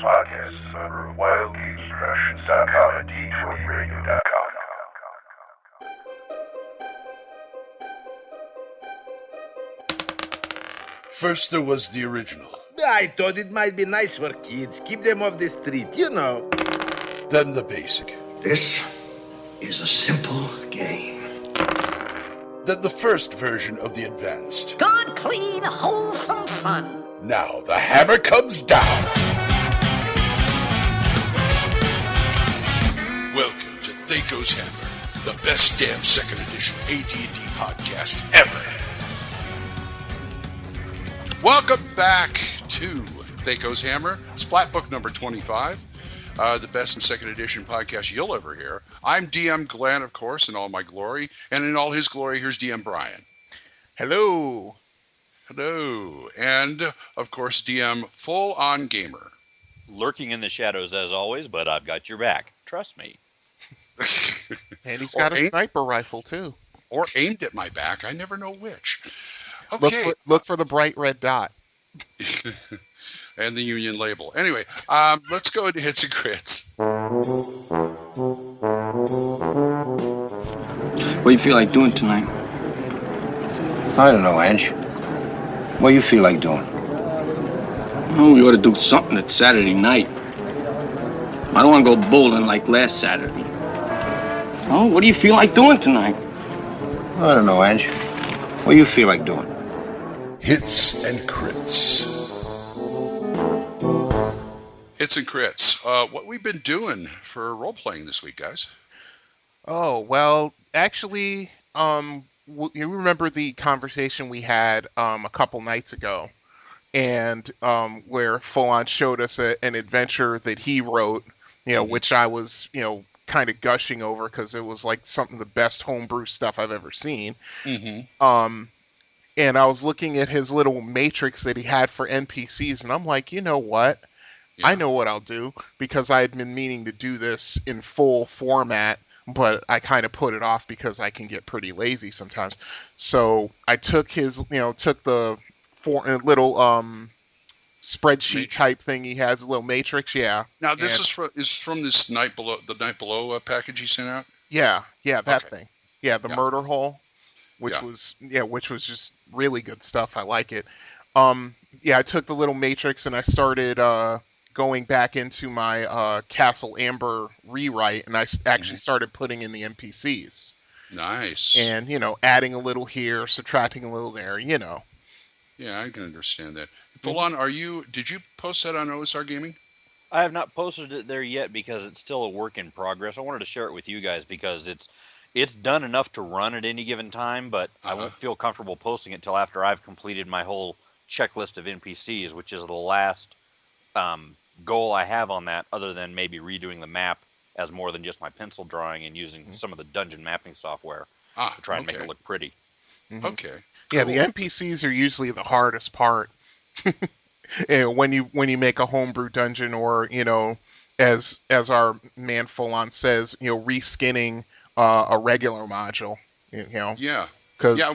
podcast is a member of WildGamesProductions.com and D20Radio.com. First there was the original. I thought it might be nice for kids. Keep them off the street, you know. Then the basic. This is a simple game. Then the first version of the advanced. Good, clean, wholesome fun. Now the hammer comes down. Welcome to THACO's Hammer, the best damn second edition AD&D podcast ever. Welcome back to THACO's Hammer, Splat Book number 25, the best and second edition podcast you'll ever hear. I'm DM Glen, of course, in all my glory, and in all his glory, here's DM Brian. Hello. Hello. And, of course, DM Full On Gamer. Lurking in the shadows as always, but I've got your back. Trust me. And he's got a sniper rifle, too. Or aimed at my back. I never know which. Okay. Look for the bright red dot. And the Union label. Anyway, let's go into Hits and Crits. What do you feel like doing tonight? I don't know, Ange. What do you feel like doing? Oh, we ought to do something. It's Saturday night. I don't want to go bowling like last Saturday. Oh, what do you feel like doing tonight? I don't know, Ange. What do you feel like doing? Hits and Crits. Hits and Crits. What we've been doing for role-playing this week, guys? Oh, well, actually, you remember the conversation we had a couple nights ago, and where Full On showed us an adventure that he wrote, which I was, kind of gushing over because it was like something of the best homebrew stuff I've ever seen. Mm-hmm. And I was looking at his little matrix that he had for NPCs, and I'm like, you know what? Yeah. I know what I'll do, because I had been meaning to do this in full format, but I kind of put it off because I can get pretty lazy sometimes. So I took his, took the little spreadsheet type thing he has, a little matrix, yeah. Now this is from this the Night Below package he sent out? Yeah, that thing. Yeah, the murder hole. Which was just really good stuff. I like it. I took the little matrix and I started going back into my Castle Amber rewrite, and I actually started putting in the NPCs. Nice. And adding a little here, subtracting a little there. Yeah, I can understand that. Full On, did you post that on OSR Gaming? I have not posted it there yet because it's still a work in progress. I wanted to share it with you guys because it's done enough to run at any given time, but I won't feel comfortable posting it till after I've completed my whole checklist of NPCs, which is the last goal I have on that, other than maybe redoing the map as more than just my pencil drawing and using some of the dungeon mapping software to try and make it look pretty. Mm-hmm. Okay. Yeah, cool. The NPCs are usually the hardest part. when you make a homebrew dungeon, or as our man Full On says, reskinning a regular module, Yeah. Cause, go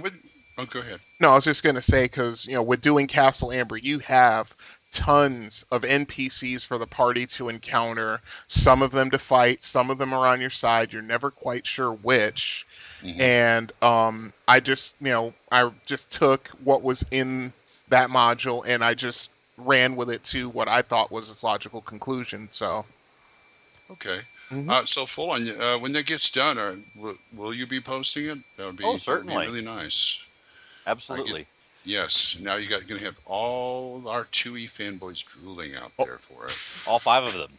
ahead. No, I was just going to say, because, with doing Castle Amber, you have tons of NPCs for the party to encounter, some of them to fight, some of them are on your side, you're never quite sure which, and I just took what was in that module, and I just ran with it to what I thought was its logical conclusion, so. Okay. So Full On, when that gets done, will you be posting it? That would be, certainly. That would be really nice. Absolutely. Yes. Now you're going to have all our 2E fanboys drooling out there for it. All 5 of them.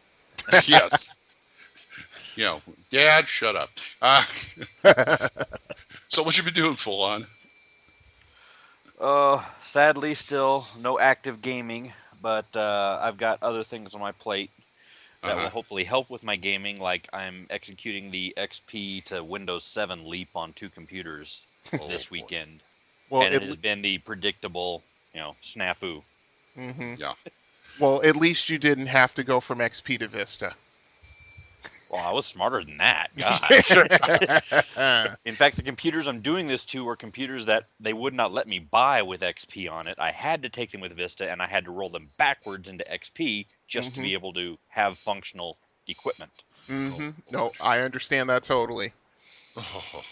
Yes. Dad, shut up. So what you been doing, Full On? Sadly, still no active gaming, but I've got other things on my plate that will hopefully help with my gaming, like I'm executing the XP to Windows 7 leap on 2 computers this weekend. Well, and it has been the predictable, snafu. Mm-hmm. Yeah. Well, at least you didn't have to go from XP to Vista. Well, I was smarter than that. God. In fact, the computers I'm doing this to are computers that they would not let me buy with XP on it. I had to take them with Vista, and I had to roll them backwards into XP just to be able to have functional equipment. No, I understand that totally. Oh,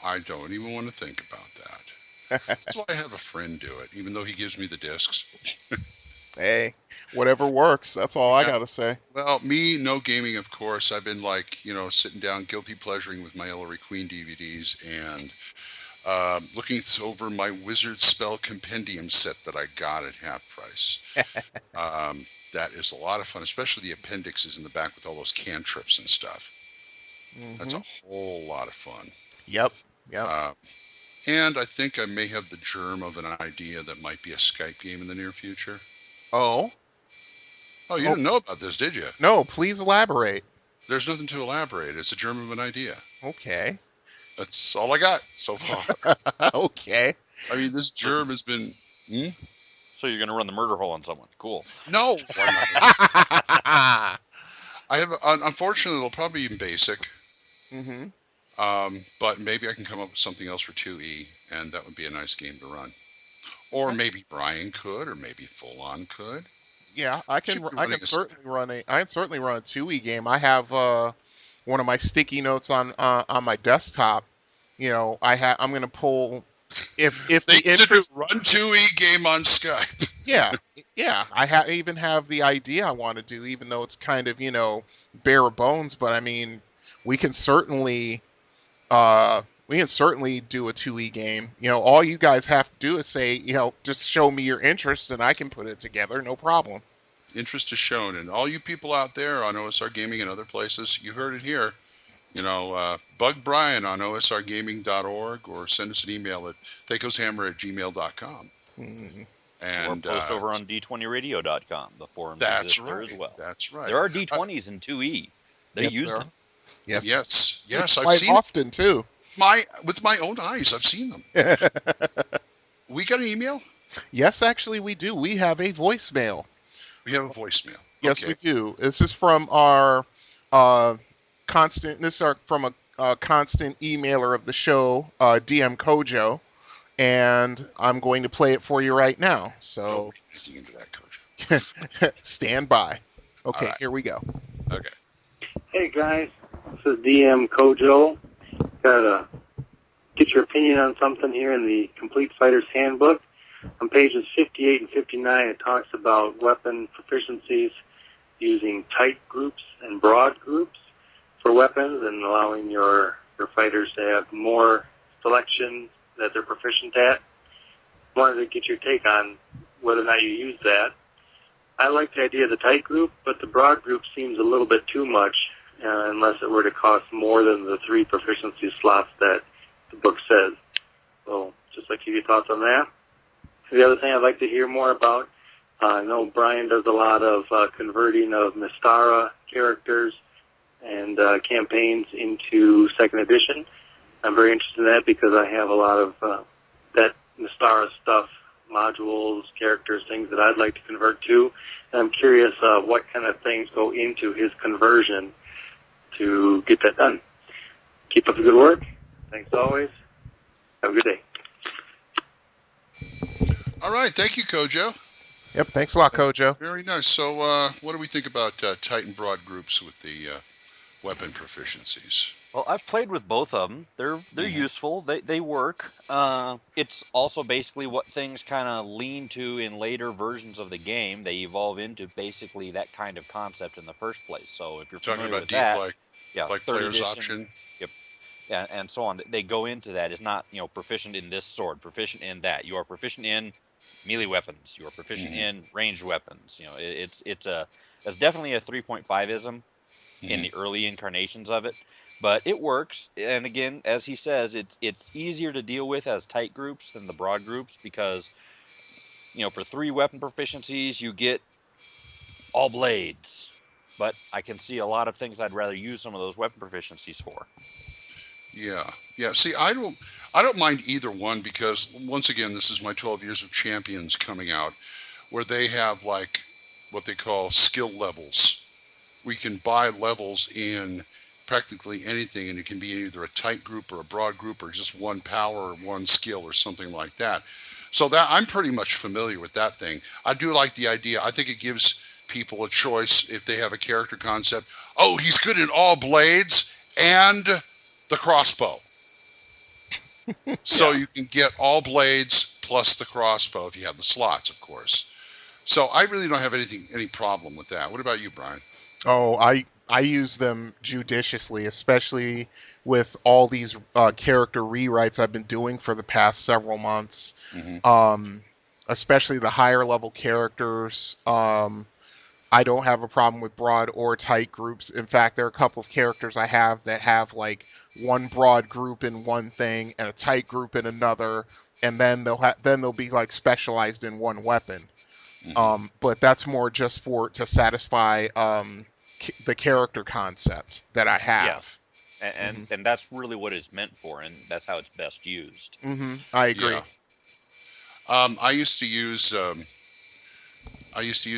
I don't even want to think about that. That's why I have a friend do it, even though he gives me the discs. Hey, whatever works. That's all I got to say. Well, me, no gaming, of course. I've been sitting down, guilty pleasuring with my Ellery Queen DVDs and looking over my Wizard Spell Compendium set that I got at half price. That is a lot of fun, especially the appendixes in the back with all those cantrips and stuff. That's a whole lot of fun. Yep. And I think I may have the germ of an idea that might be a Skype game in the near future. Oh, you didn't know about this, did you? No, please elaborate. There's nothing to elaborate. It's a germ of an idea. Okay. That's all I got so far. Okay. I mean, this germ has been... So you're going to run the murder hole on someone. Cool. No. I have... Unfortunately, it'll probably be basic. But maybe I can come up with something else for 2E, and that would be a nice game to run. Or maybe Brian could, or maybe Full On could. Yeah, I can certainly run a 2E game. I have one of my sticky notes on my desktop. I'm going to pull if the interest run 2E game on Skype. Yeah. I even have the idea I want to do, even though it's kind of bare bones. But I mean, we can certainly do a 2E game. All you guys have to do is say, just show me your interest and I can put it together. No problem. Interest is shown. And all you people out there on OSR Gaming and other places, you heard it here. Bug Brian on osrgaming.org or send us an email at thacoshammer@gmail.com. And or post over on d20radio.com. The forums that's exist right. there as well. That's right. There are D20s in 2E. They use them. Yes. I've quite seen often too. With my own eyes, I've seen them. We got an email? Yes, actually, we do. We have a voicemail. We have a voicemail. Yes, okay. we do. This is from our constant. This is from a constant emailer of the show, DM Kojo, and I'm going to play it for you right now. So into that, Kojo. Stand by. Okay, right. Here we go. Okay. Hey guys, this is DM Kojo. Got to get your opinion on something here in the Complete Fighter's Handbook. On pages 58 and 59, it talks about weapon proficiencies using tight groups and broad groups for weapons and allowing your fighters to have more selection that they're proficient at. Wanted to get your take on whether or not you use that. I like the idea of the tight group, but the broad group seems a little bit too much unless it were to cost more than the 3 proficiency slots that the book says. So just like to get your thoughts on that. The other thing I'd like to hear more about, I know Brian does a lot of converting of Mystara characters and campaigns into 2nd edition. I'm very interested in that because I have a lot of that Mystara stuff, modules, characters, things that I'd like to convert to. And I'm curious what kind of things go into his conversion to get that done. Keep up the good work. Thanks always. Have a good day. All right. Thank you, Kojo. Yep. Thanks a lot, Kojo. Very nice. So what do we think about tight and broad groups with the weapon proficiencies? Well, I've played with both of them. They're useful. They work. It's also basically what things kind of lean to in later versions of the game. They evolve into basically that kind of concept in the first place. So if you're talking familiar about with that, like third player's edition, option. Yep. Yeah, and so on. They go into that. It's not proficient in this sword, proficient in that. You are proficient in melee weapons. You are proficient in ranged weapons. It's definitely a 3.5ism in the early incarnations of it. But it works, and again, as he says, it's easier to deal with as tight groups than the broad groups because, for 3 weapon proficiencies, you get all blades. But I can see a lot of things I'd rather use some of those weapon proficiencies for. Yeah. See, I don't mind either one because, once again, this is my 12 Years of Champions coming out, where they have, like, what they call skill levels. we can buy levels in practically anything, and it can be either a tight group or a broad group or just one power or one skill or something like that. So that I'm pretty much familiar with that thing. I do like the idea. I think it gives people a choice if they have a character concept. Oh, he's good in all blades and the crossbow. So you can get all blades plus the crossbow if you have the slots, of course. So I really don't have any problem with that. What about you, Brian? Oh, I use them judiciously, especially with all these character rewrites I've been doing for the past several months. Especially the higher level characters. I don't have a problem with broad or tight groups. In fact, there are a couple of characters I have that have like one broad group in one thing and a tight group in another, and then they'll be like specialized in one weapon. But that's more just to satisfy the character concept that I have. Yeah. And that's really what it's meant for, and that's how it's best used. I agree. Yeah. I used to use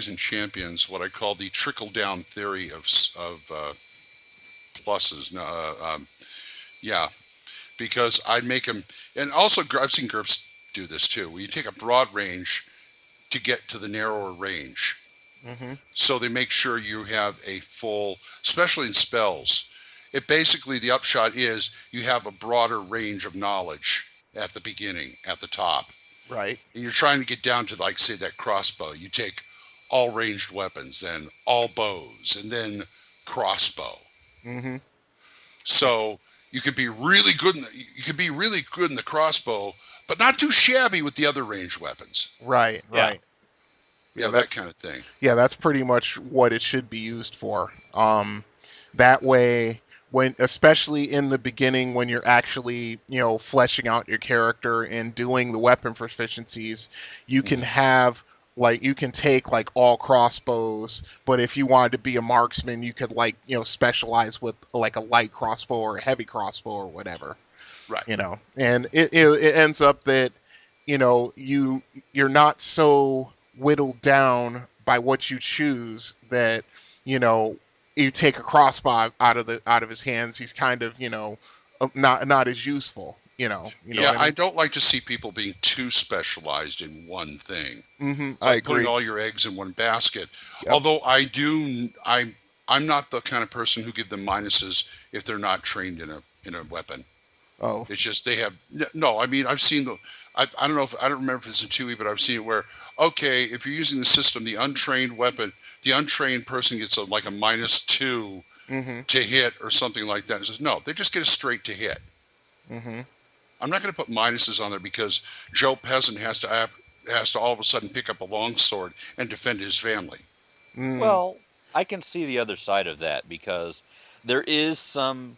in Champions what I call the trickle down theory of pluses. Yeah, because I'd make them, and also I've seen GURPS do this too, where you take a broad range to get to the narrower range. So they make sure you have a full, especially in spells. It basically, the upshot is you have a broader range of knowledge at the beginning, at the top. Right. And you're trying to get down to, like, say, that crossbow. You take all ranged weapons, then all bows, and then crossbow. So you could be really good in the crossbow, but not too shabby with the other ranged weapons. Right. Yeah, that kind of thing. Yeah, that's pretty much what it should be used for. That way, especially in the beginning, when you're actually, fleshing out your character and doing the weapon proficiencies, you can have you can take all crossbows, but if you wanted to be a marksman, you could specialize with a light crossbow or a heavy crossbow or whatever. Right. And it ends up that you're not so whittled down by what you choose that you take a crossbow out of his hands, he's kind of not as useful. Yeah, what I mean? I don't like to see people being too specialized in one thing. It's I like agree. putting all your eggs in one basket. Yep. Although I'm not the kind of person who give them minuses if they're not trained in a weapon. Oh, It's just they have no. I mean, I've seen I don't know I don't remember if it's in 2E, but I've seen it where if you're using the system, the untrained person gets a -2 to hit or something like that. It says no, they just get a straight to hit. I'm not going to put minuses on there because Joe Peasant has to all of a sudden pick up a longsword and defend his family. Well, I can see the other side of that because there is some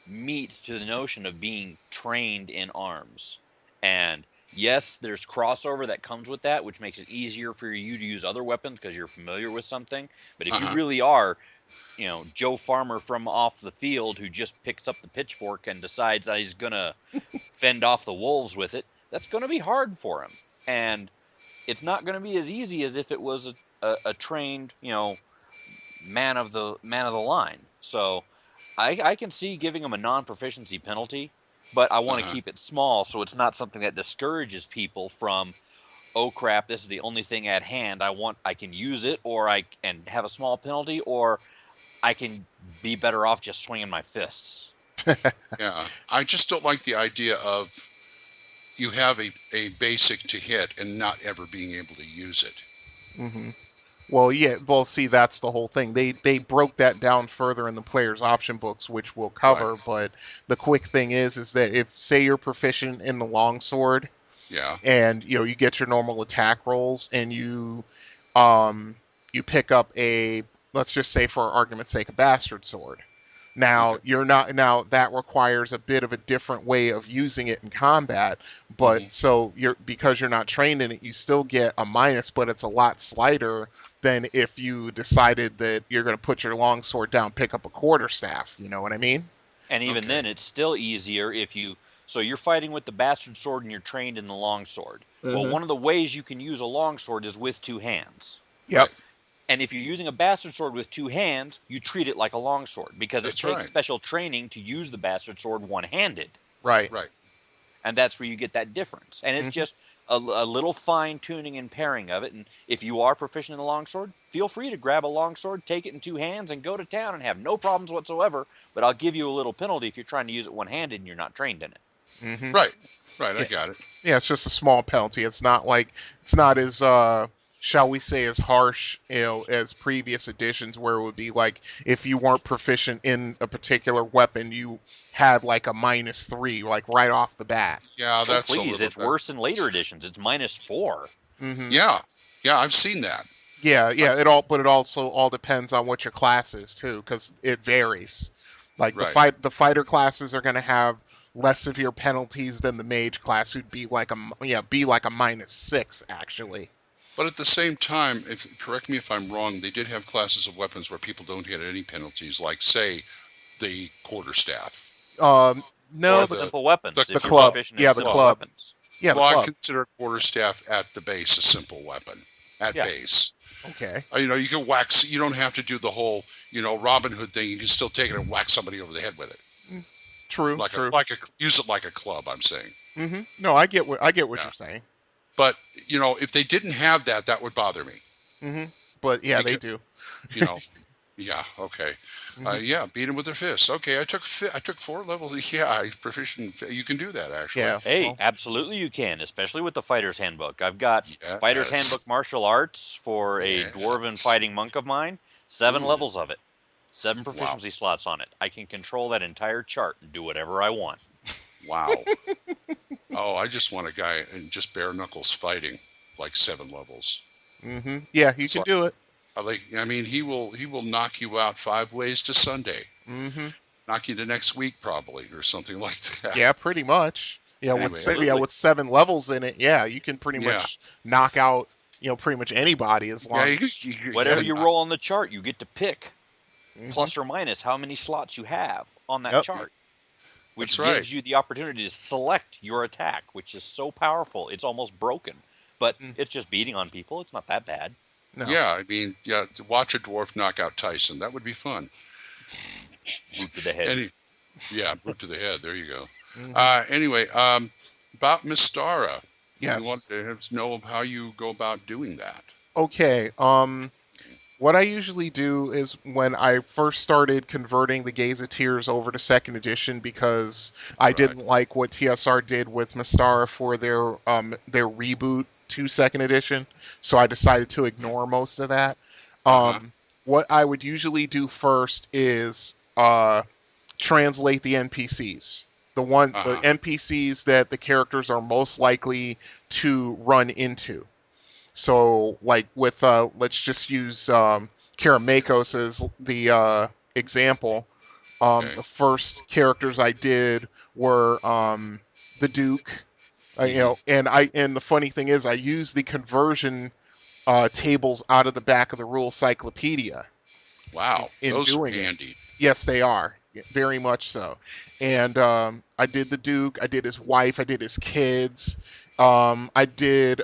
meat to the notion of being trained in arms. And yes, there's crossover that comes with that, which makes it easier for you to use other weapons because you're familiar with something. But if you really are, Joe Farmer from off the field who just picks up the pitchfork and decides that he's going to fend off the wolves with it, that's going to be hard for him. And it's not going to be as easy as if it was a trained, man of the line. So I can see giving him a non-proficiency penalty, but I want to keep it small so it's not something that discourages people from, oh crap, this is the only thing at hand. I can use it, or I can have a small penalty, or I can be better off just swinging my fists. Yeah, I just don't like the idea of you have a basic to hit and not ever being able to use it. Well, yeah. Well, see, that's the whole thing. They broke that down further in the player's option books, which we'll cover. Right. But the quick thing is that if, say, you're proficient in the longsword, and you get your normal attack rolls, and you pick up let's just say for argument's sake, a bastard sword. Now that requires a bit of a different way of using it in combat, but because you're not trained in it, you still get a minus, but it's a lot slighter than if you decided that you're going to put your longsword down, pick up a quarterstaff. You know what I mean? And even then, it's still easier if you're fighting with the bastard sword and you're trained in the longsword. Well, one of the ways you can use a longsword is with two hands. Yep. And if you're using a bastard sword with 2 hands, you treat it like a longsword because it takes special training to use the bastard sword one-handed. Right. And that's where you get that difference. And it's just a little fine-tuning and pairing of it. And if you are proficient in the longsword, feel free to grab a longsword, take it in 2 hands, and go to town and have no problems whatsoever. But I'll give you a little penalty if you're trying to use it one-handed and you're not trained in it. Right, I got it. Yeah, it's just a small penalty. It's not as shall we say, as harsh, as previous editions where it would be like if you weren't proficient in a particular weapon, you had like a -3, like right off the bat. Yeah, that's please. It's worse in later editions. It's -4. Yeah, I've seen that. Yeah. But it also all depends on what your class is too, because it varies. Like the fighter classes are going to have less severe penalties than the mage class, who'd be like a -6 actually. But at the same time, correct me if I'm wrong, they did have classes of weapons where people don't get any penalties, like say the quarterstaff. No, or the simple weapons. The club. Yeah, the club. Weapons. Yeah, the club. club. I consider quarterstaff at the base a simple weapon. Base. Okay. You can whack. You don't have to do the whole Robin Hood thing. You can still take it and whack somebody over the head with it. True. True. Use it like a club. I'm saying. No, I get what you're saying. But if they didn't have that, that would bother me. But yeah, they do. Yeah. Okay. Beat them with their fists. Okay, I took 4 levels. Yeah, I'm proficient. You can do that actually. Yeah. Hey, absolutely you can, especially with the Fighter's Handbook. I've got Fighter's Handbook Martial Arts for a dwarven fighting monk of mine. 7 levels of it. 7 proficiency slots on it. I can control that entire chart and do whatever I want. Wow. Oh, I just want a guy in just bare knuckles fighting, like 7 levels. Yeah, you can do it. He will knock you out 5 ways to Sunday. Knock you to next week probably, or something like that. Yeah, pretty much. Yeah, with 7 levels in it, you can pretty much knock out pretty much anybody as long as whatever you roll on the chart, you get to pick plus or minus how many slots you have on that chart. Which gives you the opportunity to select your attack, which is so powerful. It's almost broken. But it's just beating on people. It's not that bad. No. Yeah, to watch a dwarf knock out Tyson, that would be fun. Boot to the head. Boot to the head. There you go. Anyway, about Mystara. Yes. We want to know how you go about doing that. Okay. What I usually do is when I first started converting the Gazetteers over to 2nd edition, because I didn't like what TSR did with Mystara for their reboot to 2nd edition, so I decided to ignore most of that. What I would usually do first is translate the NPCs. The NPCs that the characters are most likely to run into. So, like with, let's just use Karamakos as the example. The first characters I did were the Duke, and the funny thing is I used the conversion tables out of the back of the rule cyclopedia. Wow, those are handy. Yes, they are. Very much so. And I did the Duke, I did his wife, I did his kids, I did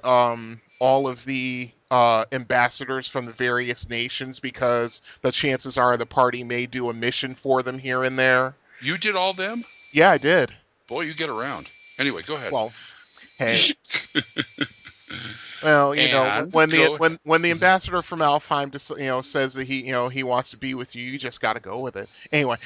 all of the ambassadors from the various nations, because the chances are the party may do a mission for them here and there. You did all them? Yeah, I did. Boy, you get around. Anyway, go ahead. Well, hey. Well, when the ambassador from Alfheim says that he wants to be with you, you just got to go with it. Anyway,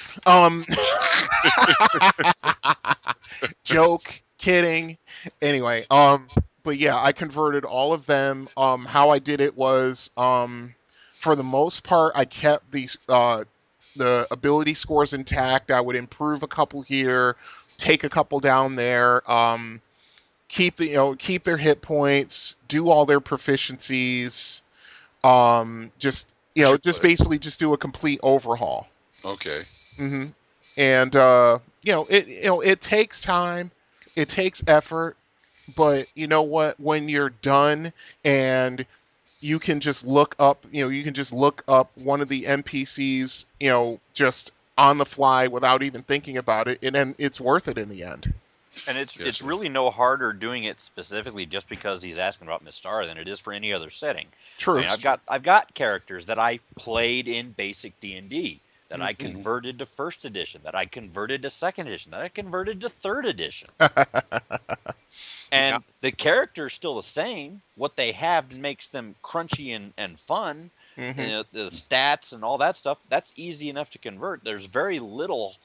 joke, kidding. Anyway, but yeah, I converted all of them. How I did it was, for the most part, I kept the ability scores intact. I would improve a couple here, take a couple down there. Keep their hit points, do all their proficiencies, just basically just do a complete overhaul. Okay. And it takes time, it takes effort, but you know what? When you're done and you can just look up, one of the NPCs, just on the fly without even thinking about it, and then it's worth it in the end. And it's Yes, sir. really no harder doing it specifically just because he's asking about Mystara than it is for any other setting. True. I mean, I've got characters that I played in basic D&D that I converted to first edition, that I converted to second edition, that I converted to third edition. And the character is still the same. What they have makes them crunchy and fun. The stats and all that stuff, that's easy enough to convert. There's very little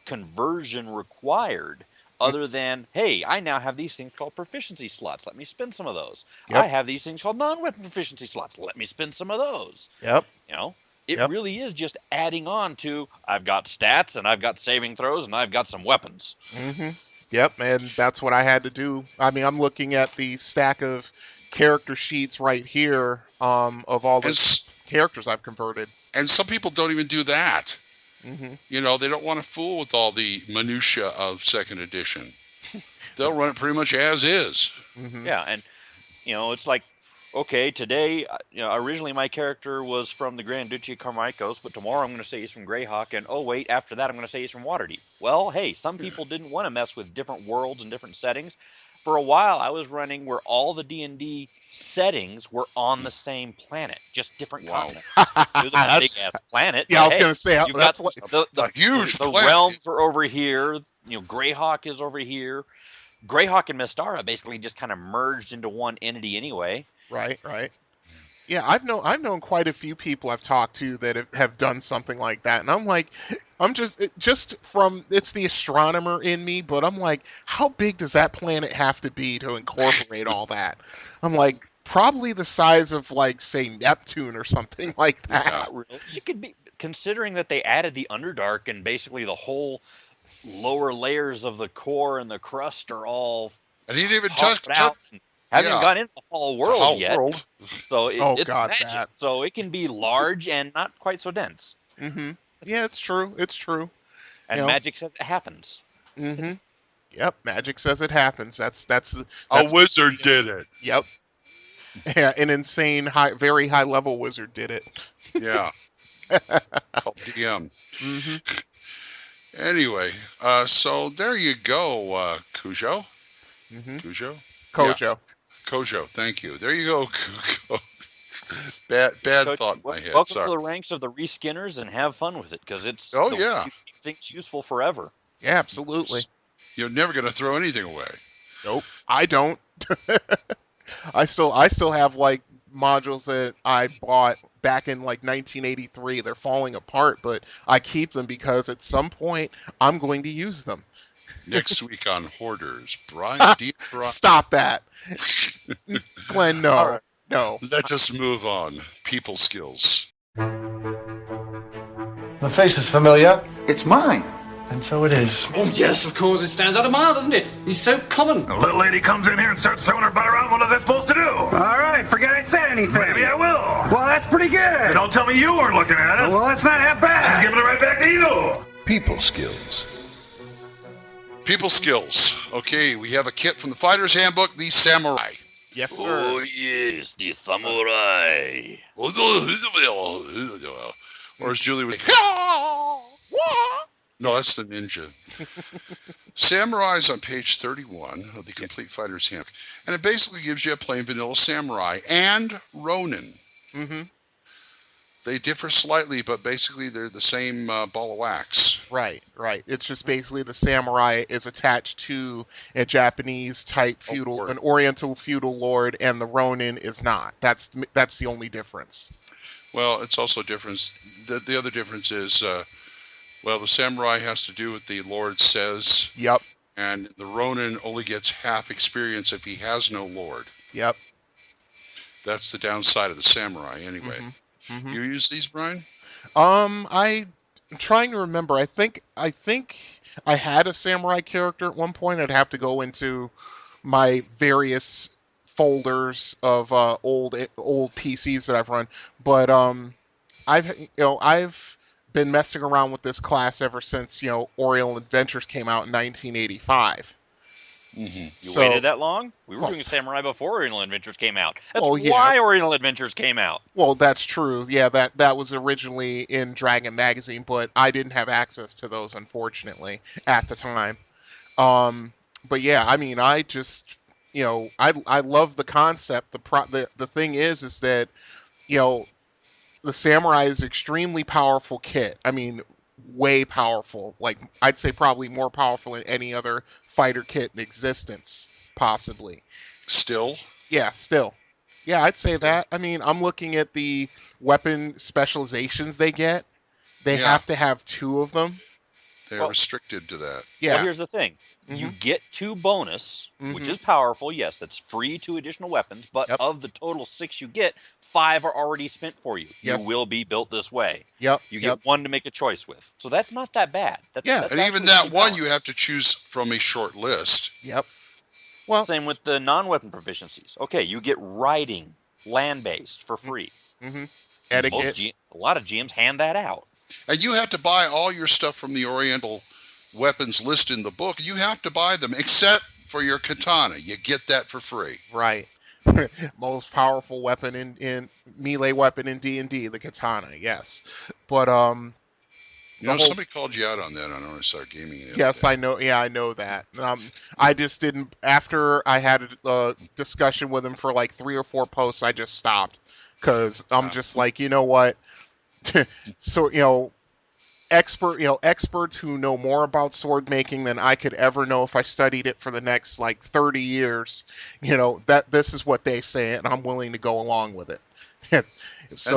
conversion required other than, hey, I now have these things called proficiency slots. Let me spend some of those. I have these things called non-weapon proficiency slots. Let me spend some of those. It really is just adding on to, I've got stats and I've got saving throws and I've got some weapons. Yep, and that's what I had to do. I mean, I'm looking at the stack of character sheets right here of all the characters I've converted. And some people don't even do that. You know, they don't want to fool with all the minutia of second edition. They'll run it pretty much as is. Yeah, and it's like, okay, today, originally my character was from the Grand Duchy of Carmicos, but tomorrow I'm going to say he's from Greyhawk, and oh wait, after that I'm going to say he's from Waterdeep. Well, hey, some people didn't want to mess with different worlds and different settings. For a while, I was running where all the D&D settings were on the same planet, just different continents. It was a big-ass planet. Yeah, I was going to say, that's the huge the planet. realms are over here. Greyhawk is over here. Greyhawk and Mystara basically just kind of merged into one entity anyway. Right. Yeah, I've known quite a few people I've talked to that have done something like that, and I'm like, it's the astronomer in me, but I'm like, how big does that planet have to be to incorporate all that? I'm like, probably the size of, like, say, Neptune or something like that. You could be, considering that they added the Underdark and basically the whole lower layers of the core and the crust are all, and he didn't even hasn't gone into the whole world yet. So it's magic. That. So it can be large and not quite so dense. Yeah, it's true. And magic says it happens. Yep, magic says it happens. That's a wizard did it. Yep. Yeah, an insane, very high level wizard did it. Yeah. Called DM. Anyway, so there you go, Cujo. Kojo, thank you. There you go, Cujo. Bad thought in my head. Welcome to the ranks of the reskinners and have fun with it, because it's things useful forever. Yeah, absolutely. You're never going to throw anything away. Nope, I don't. I still have, like, modules that I bought back in, like, 1983. They're falling apart, but I keep them because at some point I'm going to use them. Next week on Hoarders, Brian. Stop that. Glenn, no. All right. No. Let's just move on. People skills. The face is familiar. It's mine. And so it is. Oh, yes, of course. It stands out a mile, doesn't it? He's so common. A little lady comes in here and starts throwing her butt around. What is that supposed to do? All right, forget I said anything. Maybe I will. Well, that's pretty good. But don't tell me you weren't looking at it. Well, that's not half bad. She's giving it right back to you. People skills. People skills. Okay, we have a kit from the Fighter's Handbook, the Samurai. Yes, sir. Oh, yes, the Samurai. Or as Julie would... No, that's the ninja. Samurai's on page 31 of the Complete Fighter's Handbook. And it basically gives you a plain vanilla samurai and Ronin. They differ slightly, but basically they're the same ball of wax. Right. It's just basically the samurai is attached to a Japanese type feudal, an Oriental feudal lord, and the Ronin is not. That's the only difference. Well, it's also a difference. The other difference is, the samurai has to do what the lord says. Yep. And the Ronin only gets half experience if he has no lord. Yep. That's the downside of the samurai, anyway. You use these, Brian? I'm trying to remember. I think I had a samurai character at one point. I'd have to go into my various folders of old PCs that I've run, but I've been messing around with this class ever since Oriental Adventures came out in 1985. You waited that long? We were doing Samurai before Oriental Adventures came out. That's why Oriental Adventures came out. Well, that's true. Yeah, that was originally in Dragon Magazine, but I didn't have access to those, unfortunately, at the time. but yeah, I mean, I just, I love the concept. The thing is that, you know, the Samurai is extremely powerful kit. I mean, way powerful. Like, I'd say probably more powerful than any other fighter kit in existence, possibly. Still? Yeah, still. Yeah, I'd say that. I mean, I'm looking at the weapon specializations they get. They have to have 2 of them. They're restricted to that. Yeah. Well, here's the thing. You get 2 bonus, which is powerful. Yes, that's free 2 additional weapons. But of the total 6 you get, 5 are already spent for you. Yes. You will be built this way. Yep. You get 1 to make a choice with. So that's not that bad. That's and even that 1 you have to choose from a short list. Yep. Well, same with the non-weapon proficiencies. Okay, you get riding, land-based for free. Etiquette. A lot of GMs hand that out. And you have to buy all your stuff from the Oriental weapons list in the book. You have to buy them, except for your katana. You get that for free. Right. Most powerful weapon in melee weapon in D&D, the katana. Yes, but somebody called you out on that. I know I started gaming. Yes, I know. Yeah, I know that. I just didn't. After I had a discussion with him for like 3 or 4 posts, I just stopped because I'm just like, you know what? So experts who know more about sword making than I could ever know if I studied it for the next like 30 years, that this is what they say, and I'm willing to go along with it. And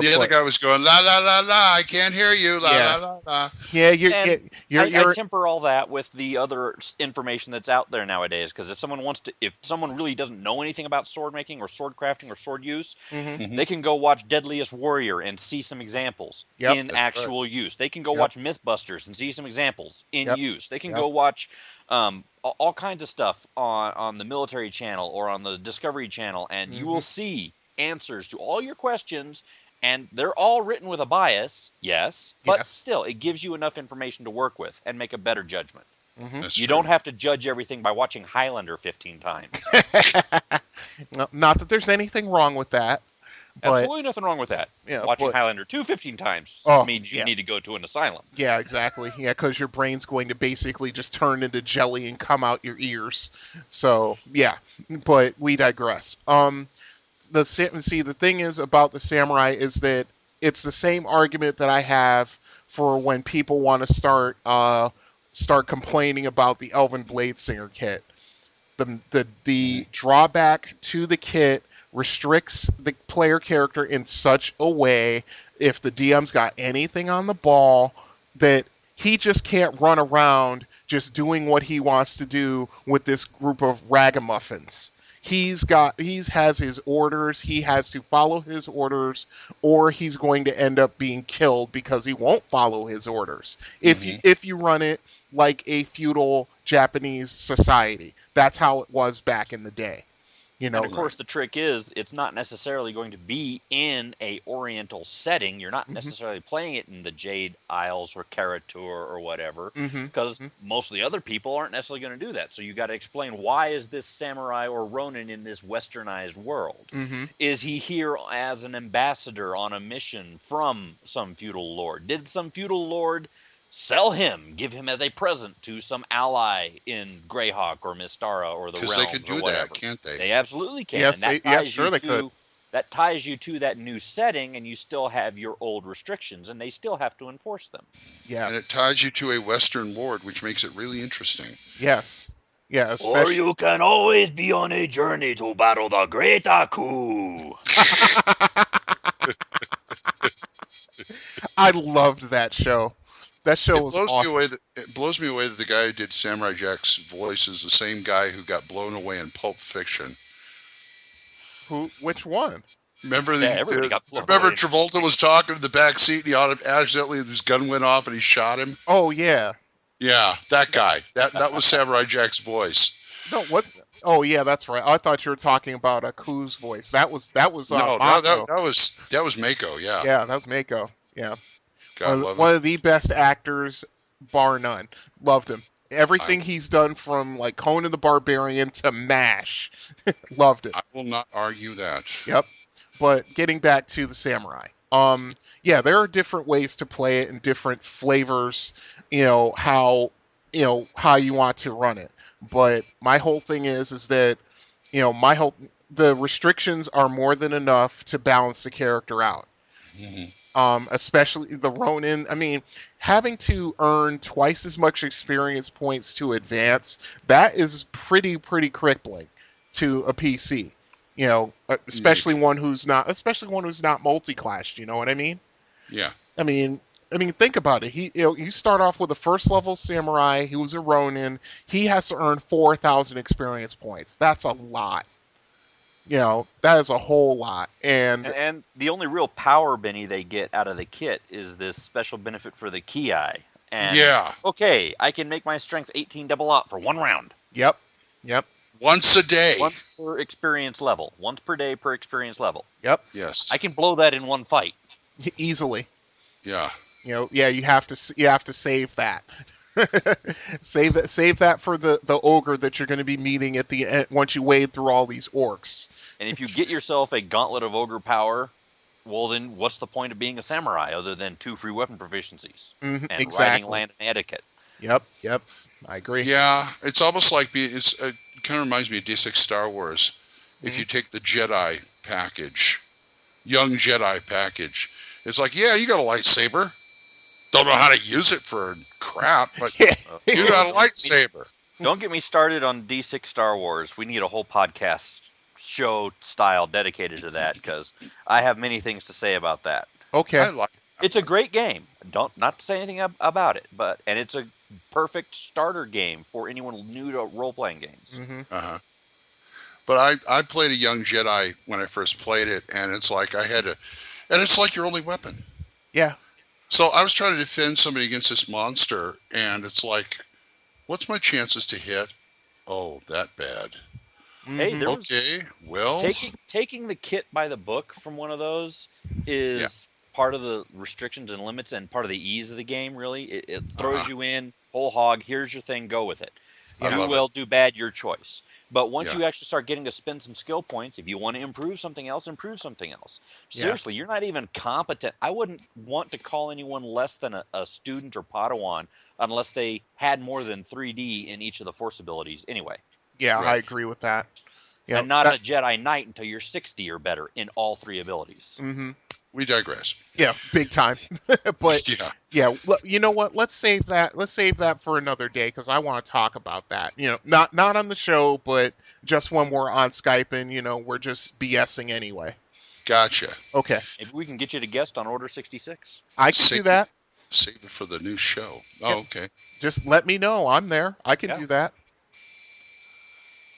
the other guy was going, la, la, la, la, I can't hear you, la, la, la, la. Yeah, I temper all that with the other information that's out there nowadays, because if someone really doesn't know anything about sword making or sword crafting or sword use, they can go watch Deadliest Warrior and see some examples in actual use. They can go watch Mythbusters and see some examples in use. They can go watch all kinds of stuff on the military channel or on the Discovery Channel, and you will see answers to all your questions, and they're all written with a bias, but still, it gives you enough information to work with and make a better judgment. You don't have to judge everything by watching Highlander 15 times. Not that there's anything wrong with that. But, absolutely nothing wrong with that. Watching Highlander 15 times means you need to go to an asylum. Yeah, exactly. Yeah, because your brain's going to basically just turn into jelly and come out your ears. So, yeah, but we digress. The thing is about the Samurai is that it's the same argument that I have for when people want to start complaining about the Elven Bladesinger kit. The drawback to the kit restricts the player character in such a way, if the DM's got anything on the ball, that he just can't run around just doing what he wants to do with this group of ragamuffins. He has his orders, he has to follow his orders, or he's going to end up being killed because he won't follow his orders. If you run it like a feudal Japanese society. That's how it was back in the day. And of course, the trick is it's not necessarily going to be in a Oriental setting. You're not necessarily playing it in the Jade Isles or Karatur or whatever, because most of the other people aren't necessarily going to do that. So you got to explain, why is this samurai or Ronin in this westernized world? Is he here as an ambassador on a mission from some feudal lord? Did some feudal lord sell him, give him as a present to some ally in Greyhawk or Mystara or the realms? Because they could do that, can't they? They absolutely can. Yes, and they could. That ties you to that new setting, and you still have your old restrictions, and they still have to enforce them. Yes. And it ties you to a Western lord, which makes it really interesting. Yes. Yeah, or you can always be on a journey to battle the Great Aku. I loved that show. That show was awesome. It blows me away that the guy who did Samurai Jack's voice is the same guy who got blown away in Pulp Fiction. Which one? Remember Travolta was talking in the back seat and he accidentally his gun went off and he shot him? Oh, yeah. Yeah, that guy. That was Samurai Jack's voice. No, what? Oh, yeah, that's right. I thought you were talking about Aku's voice. That was that was Mako. Yeah. Yeah, that was Mako. Yeah. One of the best actors, bar none. Loved him. Everything he's done, from like Conan the Barbarian to MASH, loved it. I will not argue that. Yep. But getting back to the Samurai, yeah, there are different ways to play it and different flavors. How you want to run it. But my whole thing is that, the restrictions are more than enough to balance the character out. Especially the Ronin. I mean, having to earn twice as much experience points to advance, that is pretty crippling to a PC. Especially one who's not multi-classed. You know what I mean? Yeah. I mean, think about it. You start off with a first level samurai who's a Ronin. He has to earn 4,000 experience points. That's a lot. That is a whole lot. And the only real power, Benny, they get out of the kit is this special benefit for the Ki. And okay, I can make my strength 18 double up for 1 round. Yep. Once a day. Once per experience level. Once per day per experience level. Yep. Yes. I can blow that in 1 fight. Easily. Yeah. You have to save that. save that for the ogre that you're going to be meeting at the end once you wade through all these orcs. And if you get yourself a gauntlet of ogre power, well then what's the point of being a samurai other than 2 free weapon proficiencies and riding land and etiquette? Yep. I agree. Yeah, it's almost like it kind of reminds me of D6 Star Wars. If you take the Jedi package, young Jedi package, it's like, yeah, you got a lightsaber. Don't know how to use it for crap, but you got a lightsaber. Don't get me started on D6 Star Wars. We need a whole podcast show style dedicated to that because I have many things to say about that. Okay. I like that. It's a great game. Not to say anything about it, and it's a perfect starter game for anyone new to role-playing games. Uh-huh. But I played a young Jedi when I first played it, and it's like and it's like your only weapon. Yeah. So I was trying to defend somebody against this monster, and it's like, what's my chances to hit? Oh, that bad. Hey, okay, well... Taking the kit by the book from one of those is part of the restrictions and limits and part of the ease of the game, really. It throws you in, whole hog, here's your thing, go with it. Do well, do bad, your choice. But once you actually start getting to spend some skill points, if you want to improve something else, improve something else. Seriously, you're not even competent. I wouldn't want to call anyone less than a student or Padawan unless they had more than 3D in each of the force abilities anyway. Yeah, I agree with that. Yeah, and not a Jedi Knight until you're 60 or better in all 3 abilities. Mm-hmm. We digress. Yeah, big time. But you know what? Let's save that. Let's save that for another day because I want to talk about that. Not on the show, but just when we're on Skype and we're just BSing anyway. Gotcha. Okay. Maybe we can get you to guest on Order 66. I can do that. Save it for the new show. Oh, okay. Just let me know. I'm there. I can do that.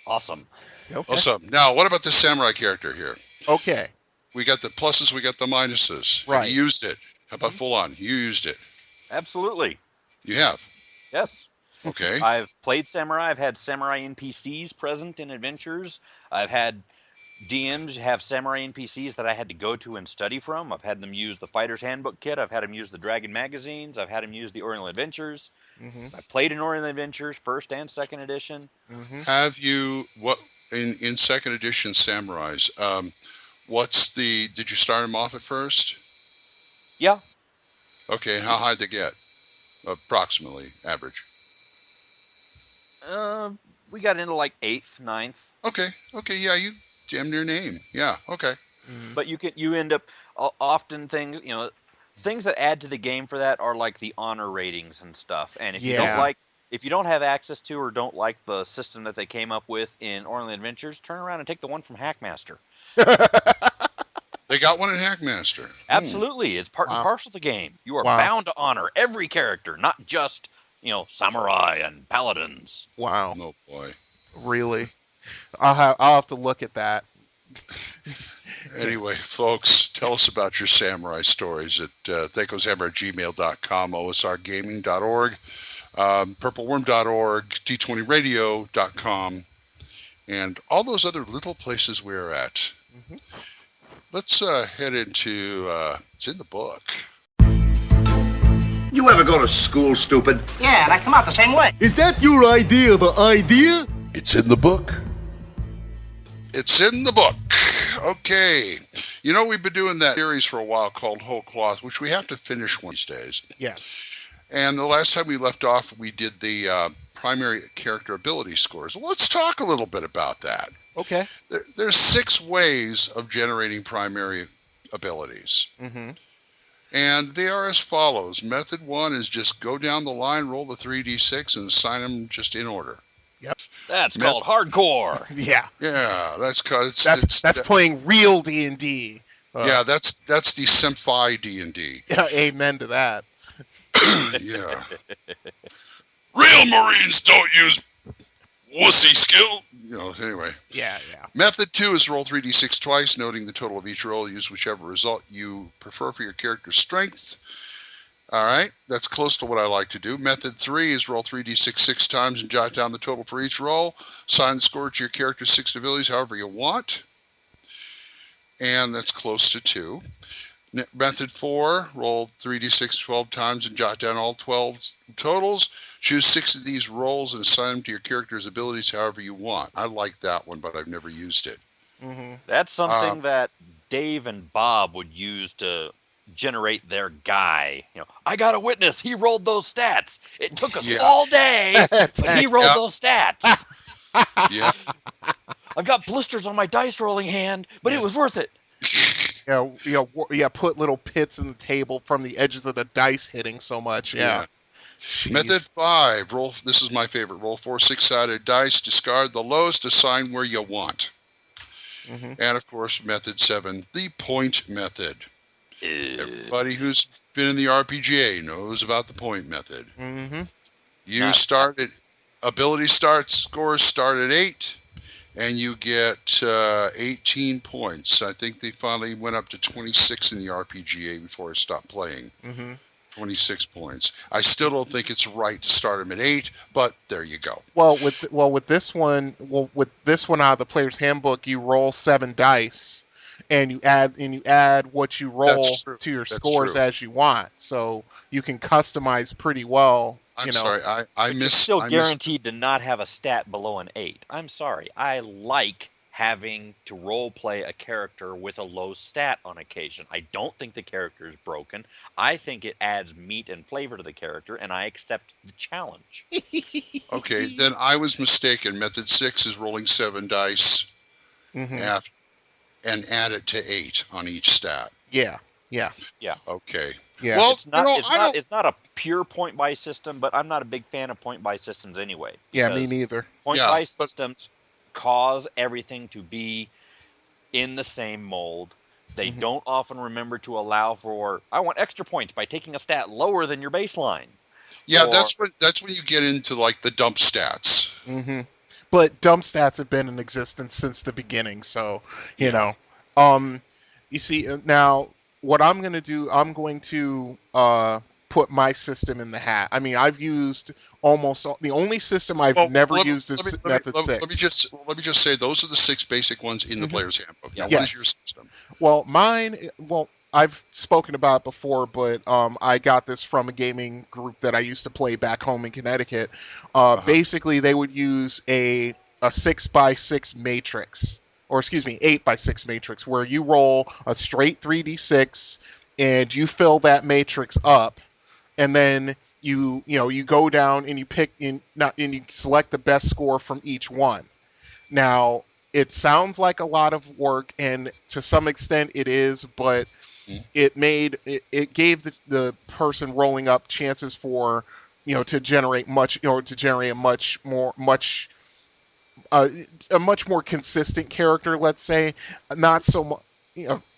Awesome. Okay. Awesome. Now, what about the samurai character here? Okay. We got the pluses, we got the minuses. Right. You used it. How about full on? You used it. Absolutely. You have? Yes. Okay. I've played samurai. I've had samurai NPCs present in adventures. I've had DMs have samurai NPCs that I had to go to and study from. I've had them use the Fighter's Handbook kit. I've had them use the Dragon magazines. I've had them use the Oriental Adventures. I played in Oriental Adventures, 1st and 2nd edition. Have you, in 2nd edition samurais, did you start them off at first? Yeah. Okay, how high did they get? Approximately, average. We got into like 8th, 9th. Okay, yeah, you damn near name. Yeah, okay. But you end up often things that add to the game for that are like the honor ratings and stuff. And if you don't have access to or don't like the system that they came up with in Oriental Adventures, turn around and take the one from Hackmaster. They got one in Hackmaster. Absolutely. It's part and parcel of the game. You are bound to honor every character, not just, samurai and paladins. Wow. Oh, boy. Really? I'll have to look at that. Anyway, folks, tell us about your samurai stories at thacoshammer@gmail.com, osrgaming.org, purpleworm.org, d20radio.com, and all those other little places we're at. Let's head into, it's in the book. You ever go to school, stupid? Yeah, and I come out the same way. Is that your idea of an idea? It's in the book. It's in the book. Okay. We've been doing that series for a while called Whole Cloth, which we have to finish one of these days. Yes. And the last time we left off, we did the primary character ability scores. Well, let's talk a little bit about that. Okay. There's 6 ways of generating primary abilities. Mm-hmm. And they are as follows. Method 1 is just go down the line, roll the 3d6, and assign them just in order. Yep. That's called hardcore. Yeah. Yeah, that's playing real D&D. Yeah, that's the Semphi D&D. Yeah, amen to that. Yeah. Real Marines don't use wussy skill. Anyway. Yeah. Method 2 is roll 3d6 twice, noting the total of each roll. Use whichever result you prefer for your character's strength. All right, that's close to what I like to do. Method 3 is roll 3d6 6 times and jot down the total for each roll. Assign the score to your character's 6 abilities however you want. And that's close to 2. Method 4, roll 3d6 12 times and jot down all 12 totals. Choose 6 of these rolls and assign them to your character's abilities however you want. I like that one, but I've never used it. Mm-hmm. That's something that Dave and Bob would use to generate their guy. I got a witness. He rolled those stats. It took us all day, but he rolled those stats. Yeah. I've got blisters on my dice rolling hand, but it was worth it. Put little pits in the table from the edges of the dice hitting so much. Yeah. Method 5, roll. This is my favorite. Roll 4 6-sided dice. Discard the lowest. Assign where you want. Mm-hmm. And of course, method 7, the point method. Everybody who's been in the RPGA knows about the point method. Mm-hmm. You start at ability scores start at 8. And you get 18 points. I think they finally went up to 26 in the RPGA before I stopped playing. Mm-hmm. 26 points. I still don't think it's right to start them at 8, but there you go. With this one out of the player's handbook, you roll 7 dice, and you add what you roll to your scores as you want. So you can customize pretty well. I'm sorry, I missed. Still guaranteed to not have a stat below an 8. I'm sorry. I like having to role play a character with a low stat on occasion. I don't think the character is broken. I think it adds meat and flavor to the character, and I accept the challenge. Okay, then I was mistaken. Method 6 is rolling 7 dice and add it to 8 on each stat. Yeah. Okay. Yeah. Well, it's not a pure point buy system, but I'm not a big fan of point buy systems anyway. Yeah, me neither. Point buy systems cause everything to be in the same mold. They don't often remember to allow for, I want extra points by taking a stat lower than your baseline. Yeah, that's when you get into like the dump stats. Mm-hmm. But dump stats have been in existence since the beginning, so you see now. What I'm going to do, I'm going to put my system in the hat. I mean, I've used the only system I've never used is Method 6. Let me just say those are the 6 basic ones in the player's handbook. Now, what is your system? Well, mine, I've spoken about it before, but I got this from a gaming group that I used to play back home in Connecticut. Basically, they would use a 6x6 matrix. Or excuse me, 8x6 matrix, where you roll a straight 3d6 and you fill that matrix up, and then you go down and you you select the best score from each one. Now, it sounds like a lot of work, and to some extent it is, but it gave the person rolling up chances for to generate a much more consistent character, let's say. Not so much,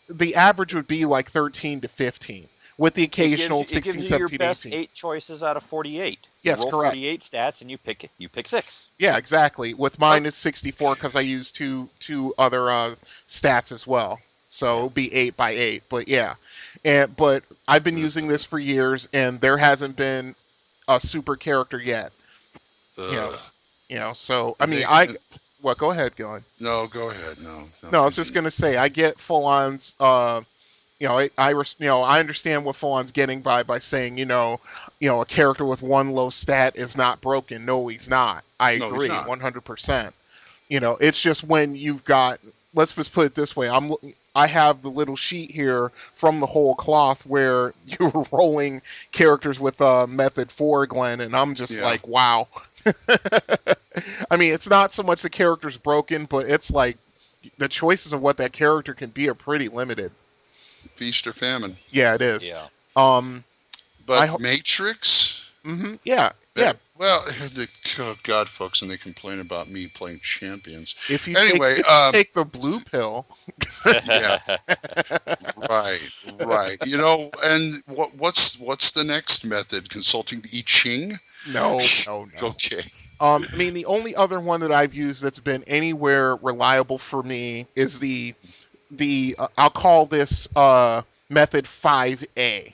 the average would be like 13 to 15, with the occasional 16, 17, 18. It gives you your best 8 choices out of 48. Yes, you roll correct. 48 stats and you pick 6. Yeah, exactly. With mine is 64 because I use two other stats as well. So it'll be 8x8. But yeah, but I've been using this for years, and there hasn't been a super character yet. So I mean, go ahead, Glenn. No, go ahead. No, I was just gonna say I get full-on's. I understand what full-on's getting by saying a character with one low stat is not broken. No, he's not. I agree 100%. It's just when you've got. Let's just put it this way. I have the little sheet here from the whole cloth where you're rolling characters with Method 4, Glenn, and I'm just like, wow. I mean, it's not so much the character's broken, but it's like the choices of what that character can be are pretty limited. Feast or famine. Yeah, it is. Yeah. But Matrix? Mm-hmm. Yeah. Yeah. Well, oh God, folks, and they complain about me playing champions. If you take the blue pill. Yeah. Right. You know, and what's the next method? Consulting the I Ching? No. Okay. I mean, the only other one that I've used that's been anywhere reliable for me is the I'll call this method 5A,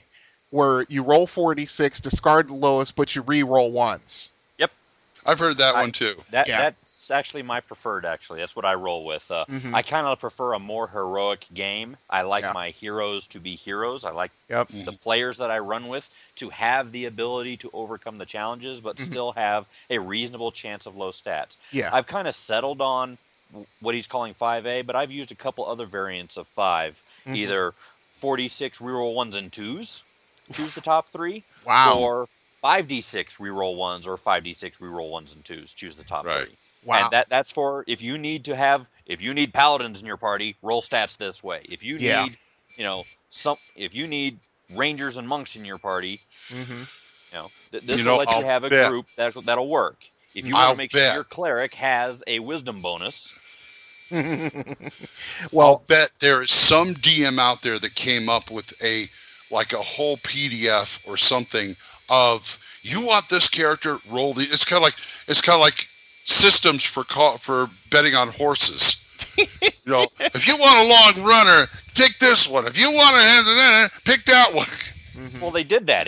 where you roll 46, discard the lowest, but you re-roll once. Yep. I've heard that one too. That's actually my preferred, actually. That's what I roll with. I kind of prefer a more heroic game. I like my heroes to be heroes. I like the players that I run with to have the ability to overcome the challenges, but still have a reasonable chance of low stats. Yeah. I've kind of settled on what he's calling 5A, but I've used a couple other variants of 5. Either 46 reroll 1s and 2s, choose the top 3. Wow. Or 5d6 reroll 1s or 5d6 reroll 1s and 2s, choose the top 3. Wow. And that's for if you need paladins in your party, roll stats this way. If you need, if you need rangers and monks in your party, this will let you have a group that'll work. If you want to make sure your cleric has a wisdom bonus. I'll bet there is some DM out there that came up with a whole PDF or something of, you want this character, roll the. It's kind of like systems for betting on horses. If you want a long runner, pick this one. If you want a pick that one. Well, they did that.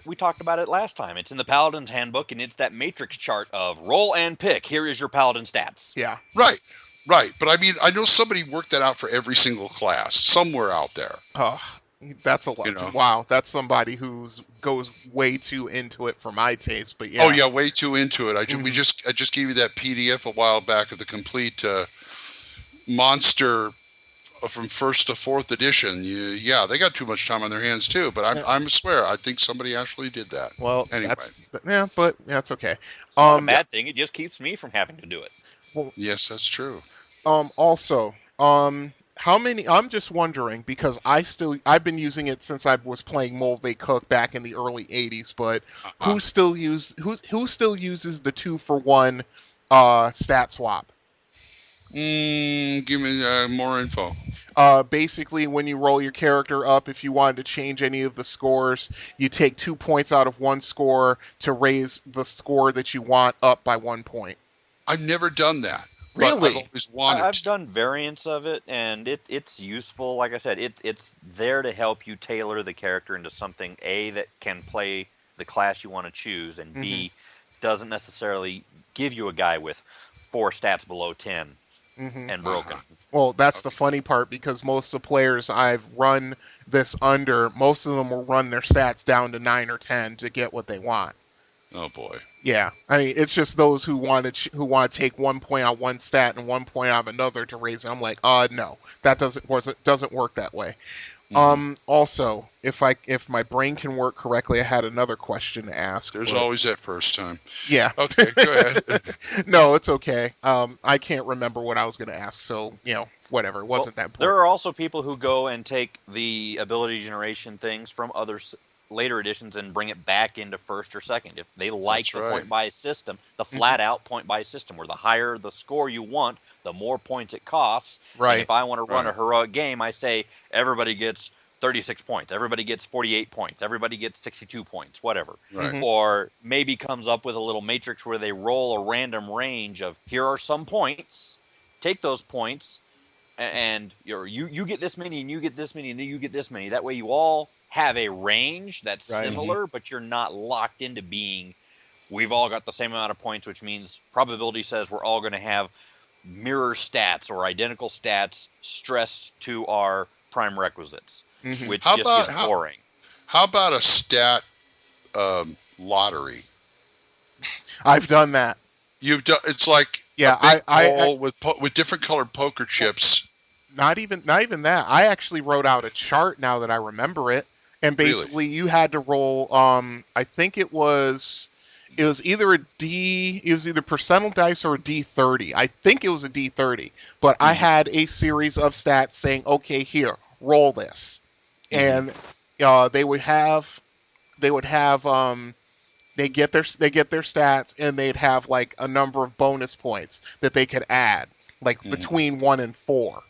We talked about it last time. It's in the Paladin's Handbook, and it's that matrix chart of roll and pick. Here is your Paladin stats. Yeah. Right. But I mean, I know somebody worked that out for every single class somewhere out there. Oh, that's a lot. Wow, that's somebody who's goes way too into it for my taste. But yeah. Oh yeah, way too into it. I just gave you that PDF a while back of the complete monster from 1st to 4th edition. They got too much time on their hands too. But I swear, I think somebody actually did that. Well, anyway, that's okay. It's not a bad thing. It just keeps me from having to do it. Well, yes, that's true. Also, how many? I'm just wondering because I've been using it since I was playing Mulvey Cook back in the early '80s. But who still uses the 2-for-1 stat swap? Give me more info. Basically, when you roll your character up, if you wanted to change any of the scores, you take 2 points out of one score to raise the score that you want up by 1 point. I've never done that. Really? I've always wanted. I've done variants of it, and it's useful. Like I said, it's there to help you tailor the character into something A, that can play the class you want to choose, and B, doesn't necessarily give you a guy with 4 stats below 10 and broken. Well, that's the funny part, because most of the players I've run this under, most of them will run their stats down to 9 or 10 to get what they want. Oh boy. Yeah, I mean, it's just those who want to take 1 point out one stat and 1 point out of another to raise it. I'm like, no, that doesn't work that way. Also, if my brain can work correctly, I had another question to ask. There's always that first time. Yeah. Okay, go ahead. No, it's okay. I can't remember what I was going to ask, so whatever. It wasn't that important. There are also people who go and take the ability generation things from other later editions and bring it back into 1st or 2nd. If they like the point buy system, the flat out point buy system, where the higher the score you want, the more points it costs. Right. And if I want to run a heroic game, I say everybody gets 36 points, everybody gets 48 points, everybody gets 62 points, whatever. Right. Or maybe comes up with a little matrix where they roll a random range of, here are some points, take those points, and you get this many, and you get this many, and then you get this many. That way you all have a range that's similar, but you're not locked into being, we've all got the same amount of points, which means probability says we're all going to have mirror stats or identical stats stressed to our prime requisites, which gets boring. How about a stat lottery? I've done that. You've done. It's like a big bowl with different colored poker chips. Not even that. I actually wrote out a chart now that I remember it. And basically, you had to roll. I think it was It was either a D. It was either percentile dice or a D30. I think it was a D30. But I had a series of stats saying, "Okay, here, roll this," and they would have. They get their stats, and they'd have like a number of bonus points that they could add, like between 1 and 4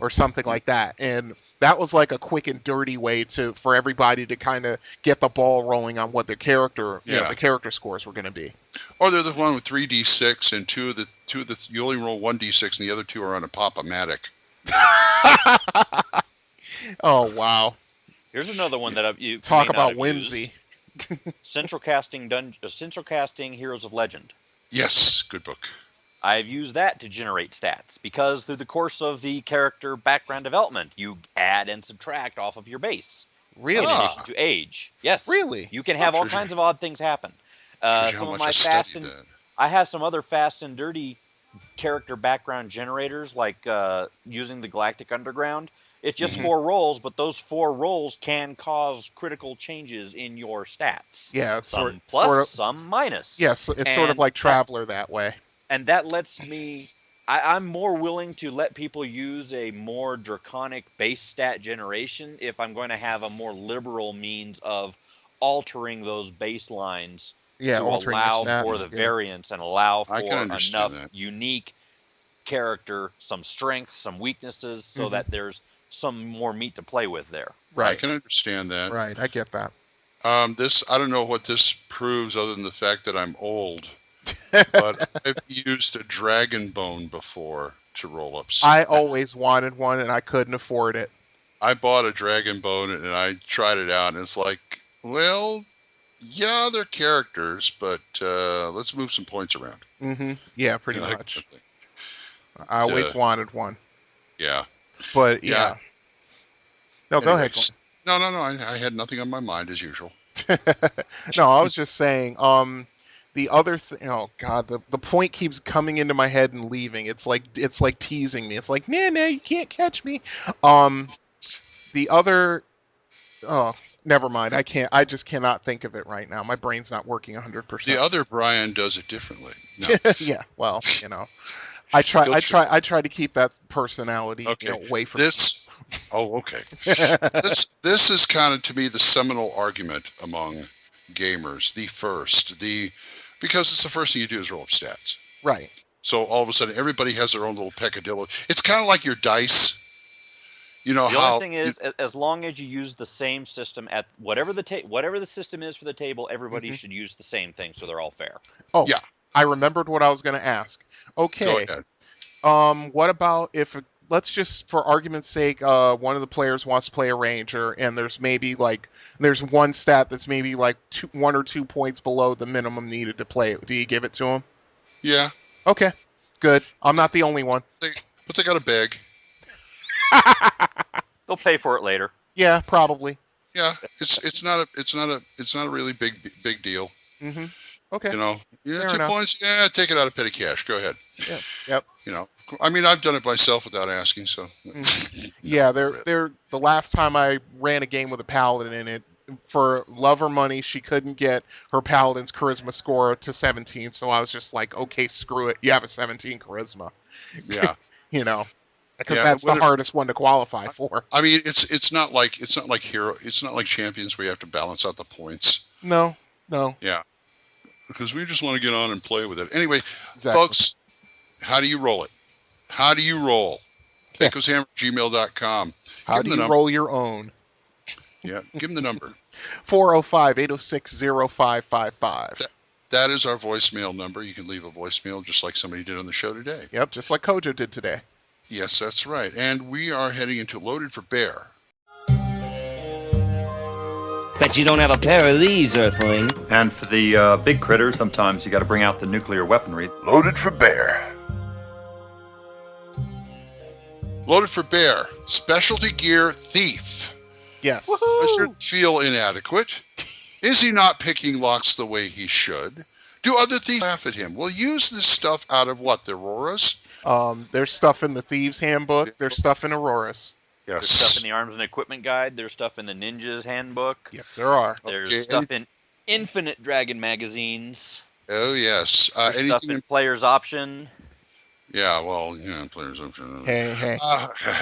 or something like that. And that was like a quick and dirty way for everybody to kind of get the ball rolling on what their character, the character scores were going to be. Or they're the one with 3d6 and two of the you only roll 1d6 and the other 2 are on a pop-o-matic. Oh wow! Here's another one that you talk may not about have whimsy. Central Casting Heroes of Legend. Yes, good book. I've used that to generate stats because through the course of the character background development, you add and subtract off of your base. Really? In addition to age. Yes. Really? You can have all kinds of odd things happen. Some of my I have some other fast and dirty character background generators, like using the Galactic Underground. It's just 4 rolls, but those 4 rolls can cause critical changes in your stats. Yeah, it's some plus, sort of, some minus. Yes, it's sort of like Traveler that way. And that lets me... I'm more willing to let people use a more draconic base stat generation if I'm going to have a more liberal means of altering those baselines to allow for the variance and allow for enough unique character, some strengths, some weaknesses, so that there's some more meat to play with there. Right. I can understand that. Right, I get that. I don't know what this proves other than the fact that I'm old. But I've used a dragon bone before to roll up stats. I always wanted one and I couldn't afford it. I bought a dragon bone and I tried it out and it's like, well, yeah, they're characters, but let's move some points around. Yeah, pretty much. I always wanted one. Yeah. But yeah. No, anyway, go ahead. No. I had nothing on my mind as usual. No, I was just saying. The other thing. Oh God, the point keeps coming into my head and leaving. It's like teasing me. It's like, nah, you can't catch me. The other. Oh, never mind. I can't. I just cannot think of it right now. My brain's not working 100%. The other Brian does it differently. No. Yeah. Well, I try to keep that personality away from this. Oh, okay. This is kind of, to me, the seminal argument among gamers. Because it's the first thing you do is roll up stats. Right. So all of a sudden, everybody has their own little peccadillo. It's kind of like your dice. The only thing is, as long as you use the same system at whatever the system is for the table, everybody should use the same thing, so they're all fair. Oh, yeah. I remembered what I was going to ask. Okay. Go ahead. What about if, let's just, for argument's sake, one of the players wants to play a ranger, and there's maybe there's one stat that's maybe 1 or 2 points below the minimum needed to play it. Do you give it to him? Yeah. Okay. Good. I'm not the only one. But they got a bag. They'll pay for it later. Yeah, probably. Yeah, it's not a really big deal. Okay. 2 points. Yeah, take it out of petty cash. Go ahead. Yeah. Yep. I mean, I've done it myself without asking. So. Yeah, the last time I ran a game with a paladin in it, for love or money, she couldn't get her paladin's charisma score to 17. So I was just like, okay, screw it. You have a 17 charisma. Yeah. Because that's the hardest one to qualify for. I mean, it's not like Champions where you have to balance out the points. No. Yeah. Because we just want to get on and play with it. Anyway, folks, how do you roll it? How do you roll? THACOshammer@gmail.com. How do you roll your own? Yeah, give them the number. 405-806-0555. That is our voicemail number. You can leave a voicemail just like somebody did on the show today. Yep, just like Kojo did today. Yes, that's right. And we are heading into Loaded for Bear. Bet you don't have a pair of these, Earthling. And for the big critters, sometimes you got to bring out the nuclear weaponry. Loaded for Bear. Loaded for Bear. Specialty Gear Thief. Yes. Does he feel inadequate? Is he not picking locks the way he should? Do other thieves laugh at him? Well, use this stuff out of what? The Auroras? There's stuff in the Thieves Handbook. There's stuff in Auroras. Yes. There's stuff in the Arms and Equipment Guide. There's stuff in the Ninja's Handbook. Yes, there are. There's stuff in Infinite Dragon magazines. Oh yes. There's Anything stuff in player's option. Yeah, well, yeah, player's option. Hey.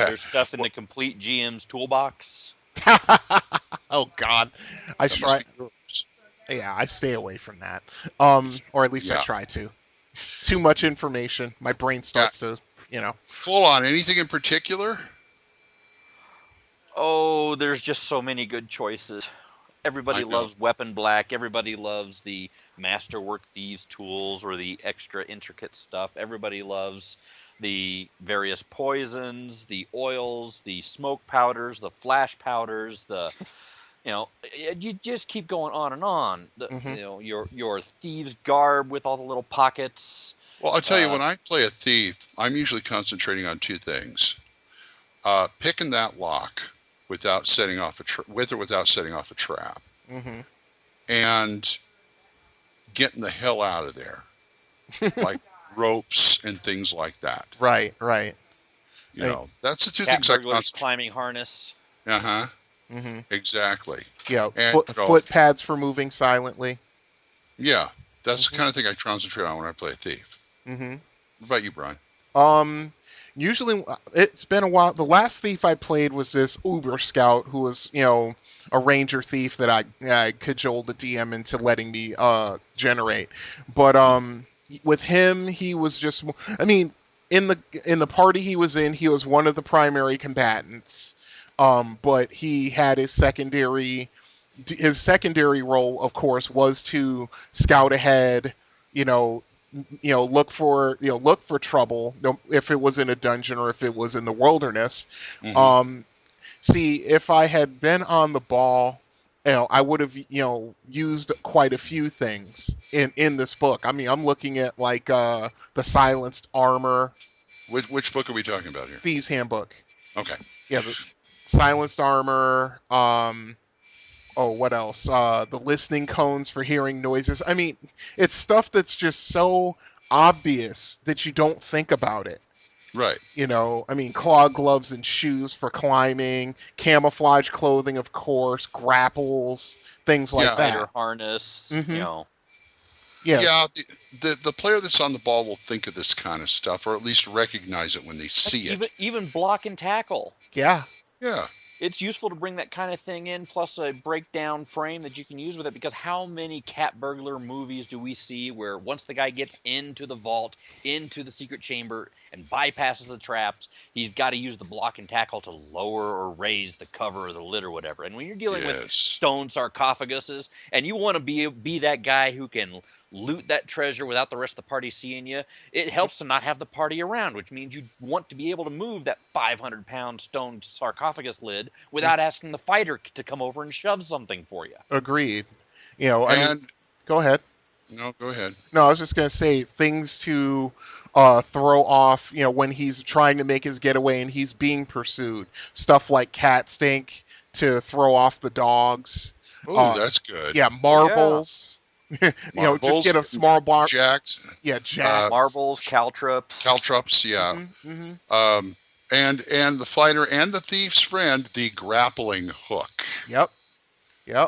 There's stuff in the complete GM's toolbox. Oh God, I try. Yeah, I stay away from that. Or at least I try to. Too much information. My brain starts to, Full on. Anything in particular? Oh, there's just so many good choices. Everybody loves Weapon Black. Everybody loves the Masterwork Thieves tools or the extra intricate stuff. Everybody loves the various poisons, the oils, the smoke powders, the flash powders, you just keep going on and on. Your thieves garb with all the little pockets. Well, I'll tell you, when I play a thief, I'm usually concentrating on two things: picking that lock without setting off with or without setting off a trap, and getting the hell out of there, like ropes and things like that. Right. That's the two Cat things I burglars, climbing harness. Exactly. Yeah, foot pads for moving silently. Yeah, that's the kind of thing I concentrate on when I play a thief. What about you, Brian? Usually it's been a while. The last thief I played was this Uber Scout who was, a ranger thief that I cajoled the DM into letting me generate. But with him, he was just. I mean, in the party he was in, he was one of the primary combatants. But he had his secondary role, of course, was to scout ahead. Look for trouble, if it was in a dungeon or if it was in the wilderness. See, if I had been on the ball, I would have used quite a few things in this book. I mean, I'm looking at like the silenced armor. Which book are we talking about here? Thieves' Handbook. Okay. Yeah, the silenced armor. What else? The listening cones for hearing noises. I mean, it's stuff that's just so obvious that you don't think about it. Right. I mean, claw gloves and shoes for climbing, camouflage clothing, of course, grapples, things like that. Spider harness, Yeah. The player that's on the ball will think of this kind of stuff, or at least recognize it when they see it. Even block and tackle. Yeah. Yeah. It's useful to bring that kind of thing in, plus a breakdown frame that you can use with it, because how many cat burglar movies do we see where once the guy gets into the vault, into the secret chamber, and bypasses the traps, he's got to use the block and tackle to lower or raise the cover or the lid or whatever. And when you're dealing with stone sarcophaguses, and you want to be that guy who can loot that treasure without the rest of the party seeing you, it helps to not have the party around, which means you want to be able to move that 500-pound stone sarcophagus lid without asking the fighter to come over and shove something for you. Agreed. Go ahead. No, go ahead. No, I was just going to say things to throw off, when he's trying to make his getaway and he's being pursued. Stuff like cat stink to throw off the dogs. Oh, that's good. Yeah, marbles. Just get a small bar. Jacks. Yeah, jacks. Marbles, caltrops. Caltrops, yeah. And the fighter and the thief's friend, the grappling hook. Yep.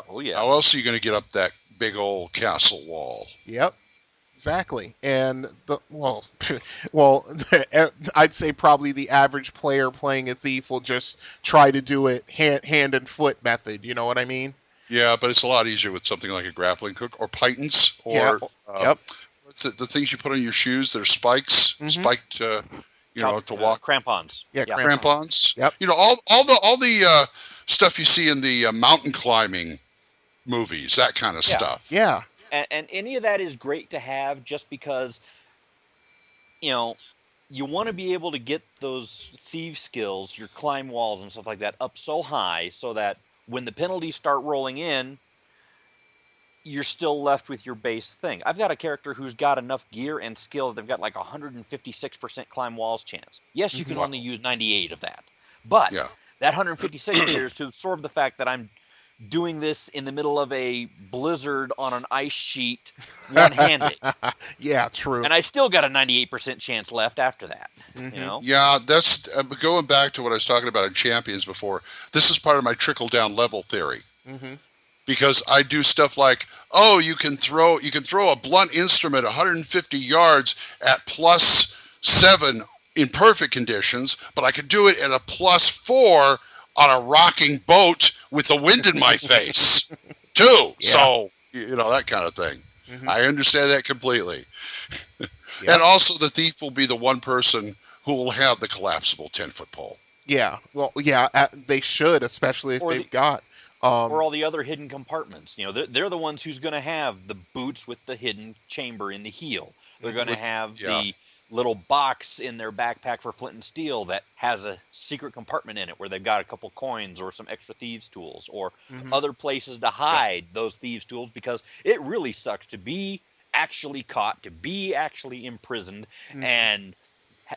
Oh yeah. How else are you going to get up that big old castle wall? Yep. Exactly. And I'd say probably the average player playing a thief will just try to do it hand and foot method. You know what I mean? Yeah, but it's a lot easier with something like a grappling hook or pythons or the things you put on your shoes that are spikes, spiked, to walk. Crampons. Yeah, crampons. Yep. All the stuff you see in the mountain climbing movies, that kind of stuff. Yeah. And any of that is great to have, just because, you want to be able to get those thief skills, your climb walls and stuff like that, up so high so that when the penalties start rolling in, you're still left with your base thing. I've got a character who's got enough gear and skill that they've got like 156% climb walls chance. Yes, you can only use 98 of that. But that 156 here is to absorb the fact that I'm doing this in the middle of a blizzard on an ice sheet one-handed. Yeah, true. And I still got a 98% chance left after that. Yeah, that's going back to what I was talking about in Champions before. This is part of my trickle-down level theory. Because I do stuff like, oh, you can throw a blunt instrument 150 yards at +7 in perfect conditions, but I could do it at a +4 on a rocking boat with the wind in my face, too. Yeah. So, that kind of thing. Mm-hmm. I understand that completely. Yep. And also the thief will be the one person who will have the collapsible 10-foot pole. Yeah. Well, yeah, they should, especially if they've got... or all the other hidden compartments. They're the ones who's going to have the boots with the hidden chamber in the heel. They're going to have the little box in their backpack for flint and steel that has a secret compartment in it where they've got a couple coins or some extra thieves' tools or other places to hide those thieves' tools, because it really sucks to be actually caught, to be actually imprisoned, and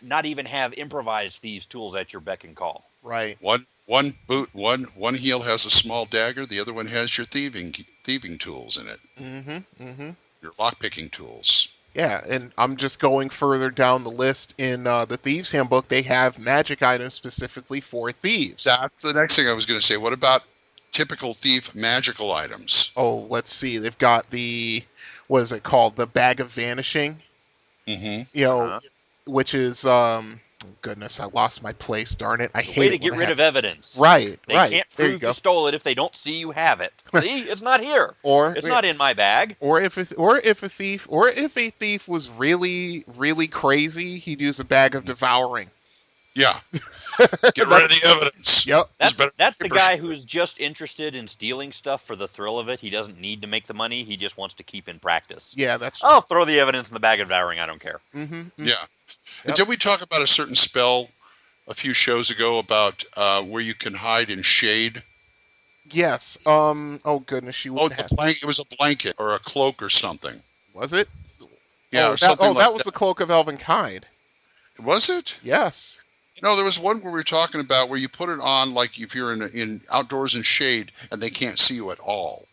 not even have improvised thieves' tools at your beck and call. Right. One heel has a small dagger. The other one has your thieving tools in it. Your lockpicking tools. Yeah, and I'm just going further down the list in the Thieves' Handbook. They have magic items specifically for thieves. That's the next thing I was going to say. What about typical thief magical items? Oh, let's see. They've got what is it called? The Bag of Vanishing. Which is... goodness, I lost my place, darn it. I hate it. Way to get rid of evidence. Right, They can't prove you stole it if they don't see you have it. See? It's not here. It's not in my bag. Or if a thief was really, really crazy, he'd use a bag of devouring. Yeah. Get rid of the evidence. Yep. That's the guy who's just interested in stealing stuff for the thrill of it. He doesn't need to make the money. He just wants to keep in practice. Yeah, that's... I'll throw the evidence in the bag of devouring. I don't care. Yeah. And did we talk about a certain spell a few shows ago about where you can hide in shade? Yes. Oh goodness, you. It was a blanket or a cloak or something. Was it? Yeah. That was the Cloak of Elvenkind. Was it? Yes. No, there was one where we were talking about where you put it on like if you're in outdoors in shade and they can't see you at all.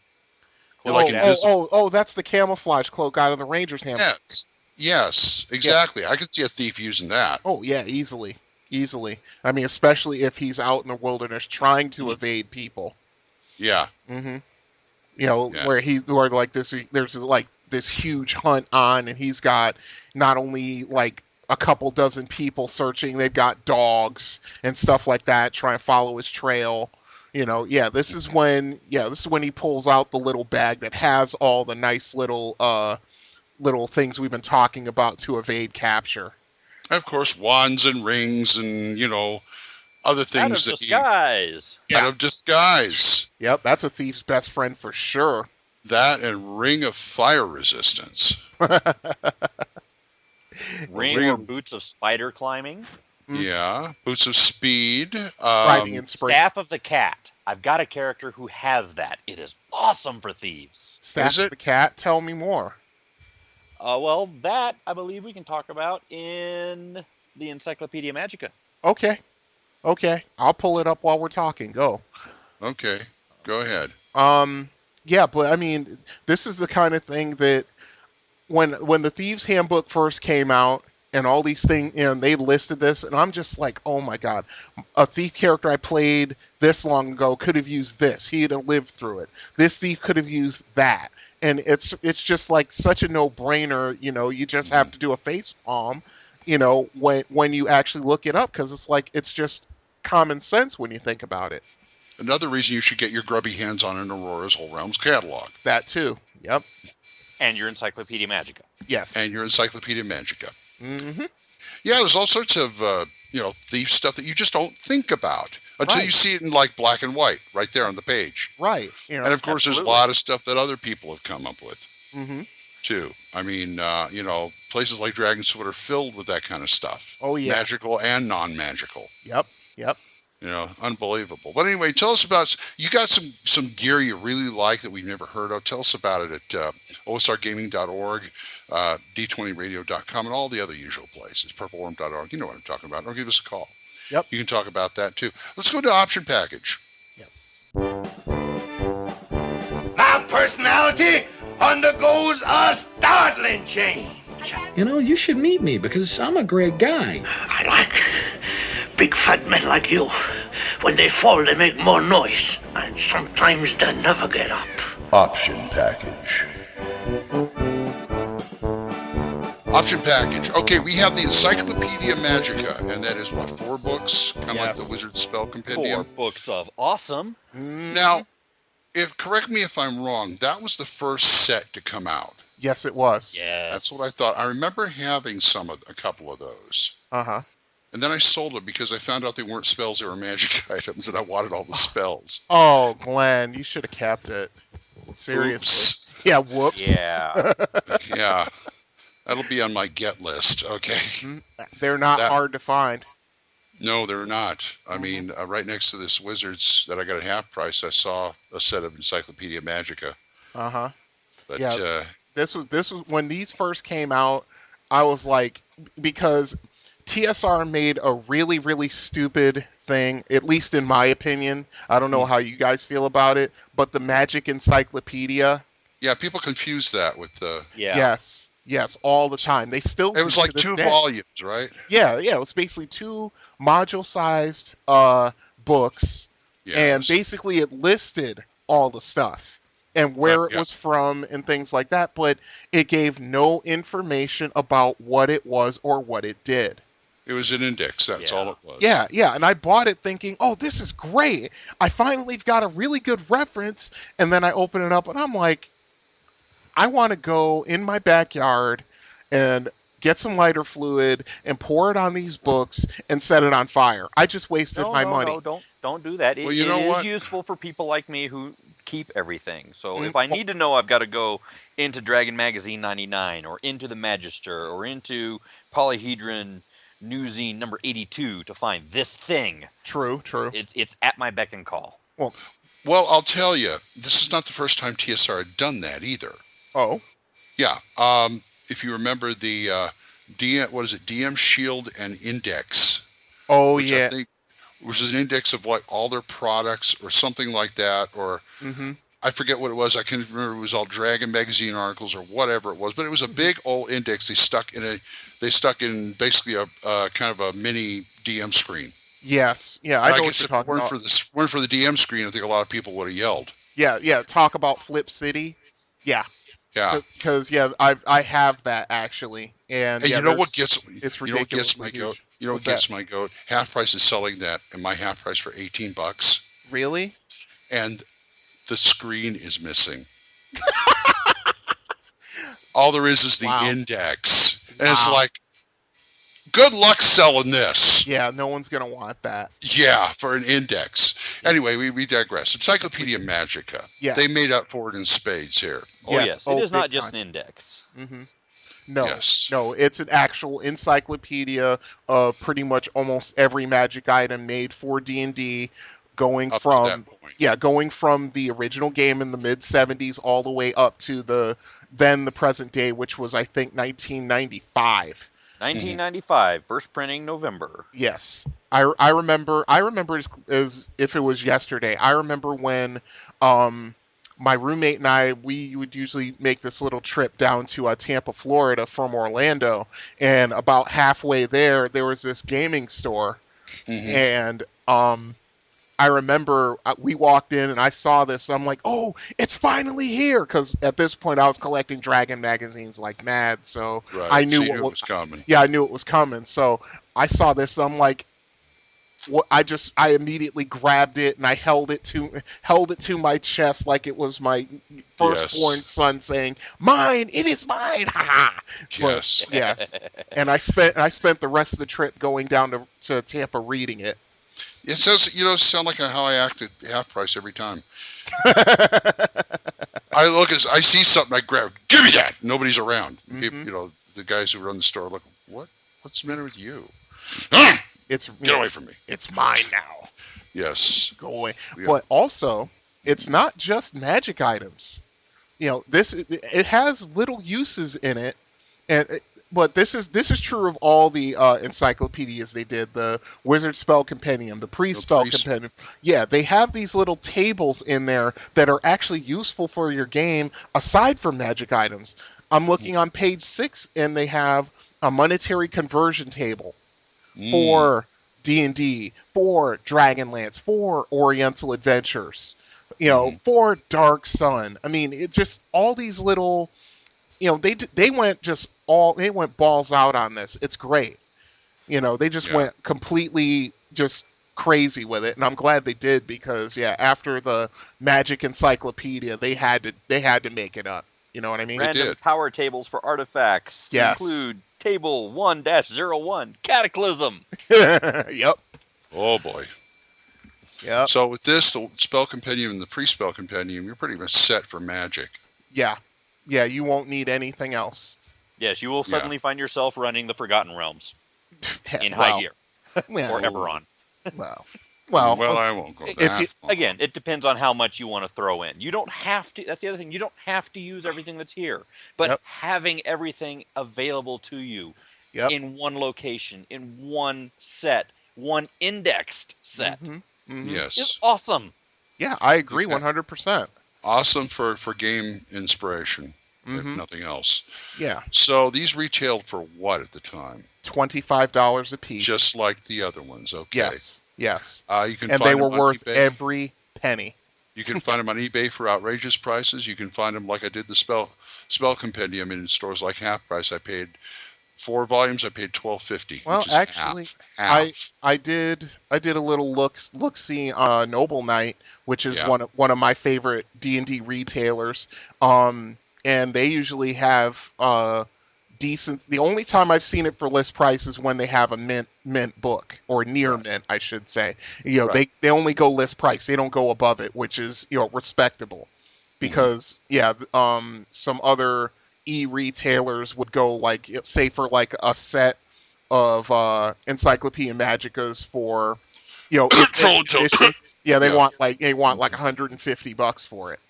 That's the camouflage cloak out of the Ranger's Handbook. Yes, exactly. Yeah. I could see a thief using that. Oh, yeah, easily. I mean, especially if he's out in the wilderness trying to evade people. Yeah. Where there's like this huge hunt on, and he's got not only like a couple dozen people searching, they've got dogs and stuff like that trying to follow his trail. This is when he pulls out the little bag that has all the nice little things we've been talking about to evade capture. And of course, wands and rings and, other things. Out of disguise. Yep, that's a thief's best friend for sure. That and ring of fire resistance. Ring or boots of spider climbing. Yeah, boots of speed. Riding in spring. Staff of the cat. I've got a character who has that. It is awesome for thieves. Staff of the cat? Tell me more. Well, that, I believe we can talk about in the Encyclopedia Magica. Okay. I'll pull it up while we're talking. Go. Okay. Go ahead. Yeah, but I mean, this is the kind of thing that when the Thieves' Handbook first came out and all these things, they listed this, and I'm just like, oh my god, a thief character I played this long ago could have used this. He'd have lived through it. This thief could have used that. And it's just like such a no-brainer, you just have to do a face palm, when you actually look it up, because it's just common sense when you think about it. Another reason you should get your grubby hands on an Aurora's Whole Realms catalog. That too, yep. And your Encyclopedia Magica. Yes. And your Encyclopedia Magica. Mm-hmm. Yeah, there's all sorts of, thief stuff that you just don't think about until you see it in like black and white right there on the page. Right. And of course, there's a lot of stuff that other people have come up with, too. I mean, places like Dragonsfoot are filled with that kind of stuff. Oh, yeah. Magical and non-magical. Yep. Unbelievable. But anyway, tell us about, you got some gear you really like that we've never heard of. Tell us about it at osrgaming.org, d20radio.com, and all the other usual places, purpleworm.org. You know what I'm talking about. Or give us a call. Yep. You can talk about that, too. Let's go to option package. Yes. My personality undergoes a startling change. You should meet me because I'm a great guy. I like big fat men like you. When they fall, they make more noise. And sometimes they never get up. Option Package. Option package. Okay, we have the Encyclopedia Magica, and that is what, 4 books? Kind of like the Wizard Spell Compendium. 4 books of awesome. Now, correct me if I'm wrong, that was the first set to come out. Yes, it was. Yeah. That's what I thought. I remember having a couple of those. Uh-huh. And then I sold it because I found out they weren't spells, they were magic items, and I wanted all the spells. Oh, Glenn, you should have kept it. Seriously. Oops. Yeah, whoops. Yeah. Yeah. That'll be on my get list, okay? They're not hard to find. No, they're not. I mean, right next to this Wizards that I got at half price, I saw a set of Encyclopedia Magica. Uh-huh. But yeah, this was when these first came out, I was like, because TSR made a really, really stupid thing, at least in my opinion. I don't know how you guys feel about it, but the Magic Encyclopedia. Yeah, people confuse that with the... Yes, all the time. They still. It was like 2 volumes, right? Yeah. It was basically 2 module-sized books, and basically it listed all the stuff and where it was from and things like that, but it gave no information about what it was or what it did. It was an index. That's all it was. Yeah, and I bought it thinking, oh, this is great. I finally got a really good reference, and then I open it up and I'm like, I want to go in my backyard and get some lighter fluid and pour it on these books and set it on fire. I just wasted my money. No, don't do that. Well, it is useful for people like me who keep everything. So if I need to know, I've got to go into Dragon Magazine 99 or into the Magister or into Polyhedron Newzine number 82 to find this thing. True. It's at my beck and call. Well, I'll tell you, this is not the first time TSR had done that either. Oh. Yeah. If you remember the DM Shield and Index. Oh, which yeah. I think which is an index of like all their products or something like that, or I forget what it was. I can't remember. It was all Dragon Magazine articles or whatever it was, but it was a big old index. They stuck in basically a kind of a mini DM screen. Yes. Yeah. I know what you're talking about. Weren't for the DM screen, I think a lot of people would have yelled. Yeah. Talk about Flip City. Yeah. Yeah. Because I have that actually, and you know what gets it's ridiculous. You know what gets my goat? You know what gets my goat? Half Price is selling that, and my half price for $18. Really? And the screen is missing. All there is the index, and it's like, good luck selling this. Yeah, no one's gonna want that. Yeah, for an index. Anyway, we digress. Encyclopedia Magica. Yes. They made up for it in spades here. Oh yes, it is not just an index. No, yes. No, it's an actual encyclopedia of pretty much almost every Magic item made for D&D, going from the original game in the mid 70s all the way up to the present day, which was I think 1995. 1995, first printing November. Yes, I remember as if it was yesterday. I remember when my roommate and I, we would usually make this little trip down to Tampa, Florida from Orlando, and about halfway there was this gaming store, and I remember we walked in and I saw this. I'm like, oh, it's finally here. Because at this point I was collecting Dragon magazines like mad. So I knew what was coming. Yeah, I knew it was coming. So I saw this. So I'm like, I immediately grabbed it and I held it to my chest like it was my firstborn son saying, "Mine, it is mine!" Ha ha. Yes. Yes. And I spent the rest of the trip going down to Tampa reading it. It says, sound like how I act at half price every time. I see something, I grab, give me that. Nobody's around. People, the guys who run the store look, what's the matter with you? Get away from me. It's mine now. Yes. Go away. Yeah. But also, it's not just magic items. It has little uses in it, but this is true of all the encyclopedias they did. The Wizard Spell Compendium, the Pre-Spell Compendium. Yeah, they have these little tables in there that are actually useful for your game aside from magic items. I'm looking on page 6, and they have a monetary conversion table for D&D, for Dragonlance, for Oriental Adventures. for Dark Sun. I mean, it just all these little, they went balls out on this. It's great. They just went completely just crazy with it, and I'm glad they did because after the Magic Encyclopedia, they had to make it up. You know what I mean? Random power tables for artifacts include Table 1-01 Cataclysm. Yep. Oh boy. Yeah. So with this, the spell compendium and the pre-spell compendium, you're pretty much set for Magic. Yeah. Yeah, you won't need anything else. Yes, you will suddenly find yourself running the Forgotten Realms in high gear or Eberron. Well, I won't go that far. Again, it depends on how much you want to throw in. You don't have to. That's the other thing. You don't have to use everything that's here, but having everything available to you in one location, in one set, one indexed set, is awesome. Yeah, I agree 100%. Awesome for game inspiration, if nothing else. Yeah. So these retailed for what at the time? $25 a piece. Just like the other ones. Okay. Yes. You can and find they them were on worth eBay. every penny. You can find them on eBay for outrageous prices. You can find them like I did the spell compendium in stores like Half Price. I paid 4 volumes. I paid $12.50. Well, which is actually, half. I did a little look see Noble Knight, which is one of my favorite D&D retailers. And they usually have decent. The only time I've seen it for list price is when they have a mint book or near mint, I should say. They only go list price. They don't go above it, which is respectable. Because some other e-retailers would go like say for like a set of Encyclopedia Magicas for they want like $150 for it.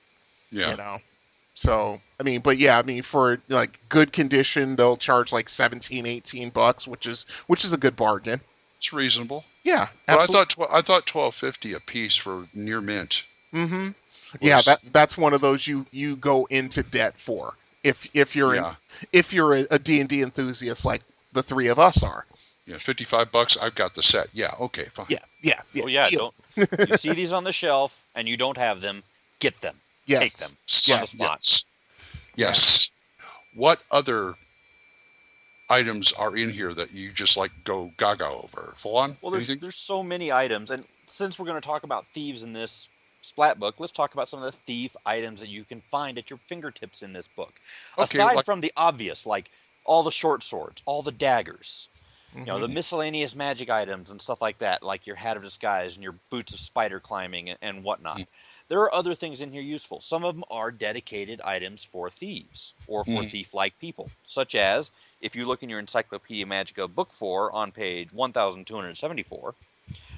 So for like good condition they'll charge like $17-18, which is a good bargain. It's reasonable. Yeah, but I thought $12.50 a piece for near mint. Yeah, that's one of those you go into debt for if you're a D&D enthusiast like the three of us are. Yeah, $55. I've got the set. Yeah, okay, fine. Yeah. Oh yeah, you see these on the shelf and you don't have them, get them. Yes. Take them on the spot. Yes. What other items are in here that you just like go gaga over? Full on? Well, there's so many items, and since we're going to talk about thieves in this splat book, let's talk about some of the thief items that you can find at your fingertips in this book. Okay, aside from the obvious, like all the short swords, all the daggers, the miscellaneous magic items and stuff like that, like your hat of disguise and your boots of spider climbing and whatnot. There are other things in here useful. Some of them are dedicated items for thieves or for thief-like people, such as if you look in your Encyclopedia Magica Book 4 on page 1274,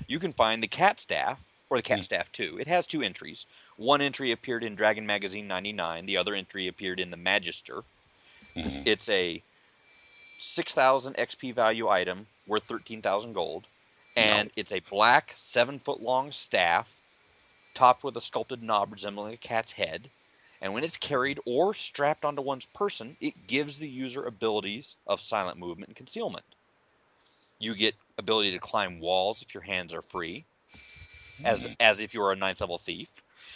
you can find the Cat Staff, or the Cat Staff 2. It has 2 entries. One entry appeared in Dragon Magazine 99. The other entry appeared in the Magister. It's a 6,000 XP value item worth 13,000 gold, and it's a black 7-foot-long staff topped with a sculpted knob resembling a cat's head, and when it's carried or strapped onto one's person, it gives the user abilities of silent movement and concealment. You get ability to climb walls if your hands are free, as if you are a 9th level thief.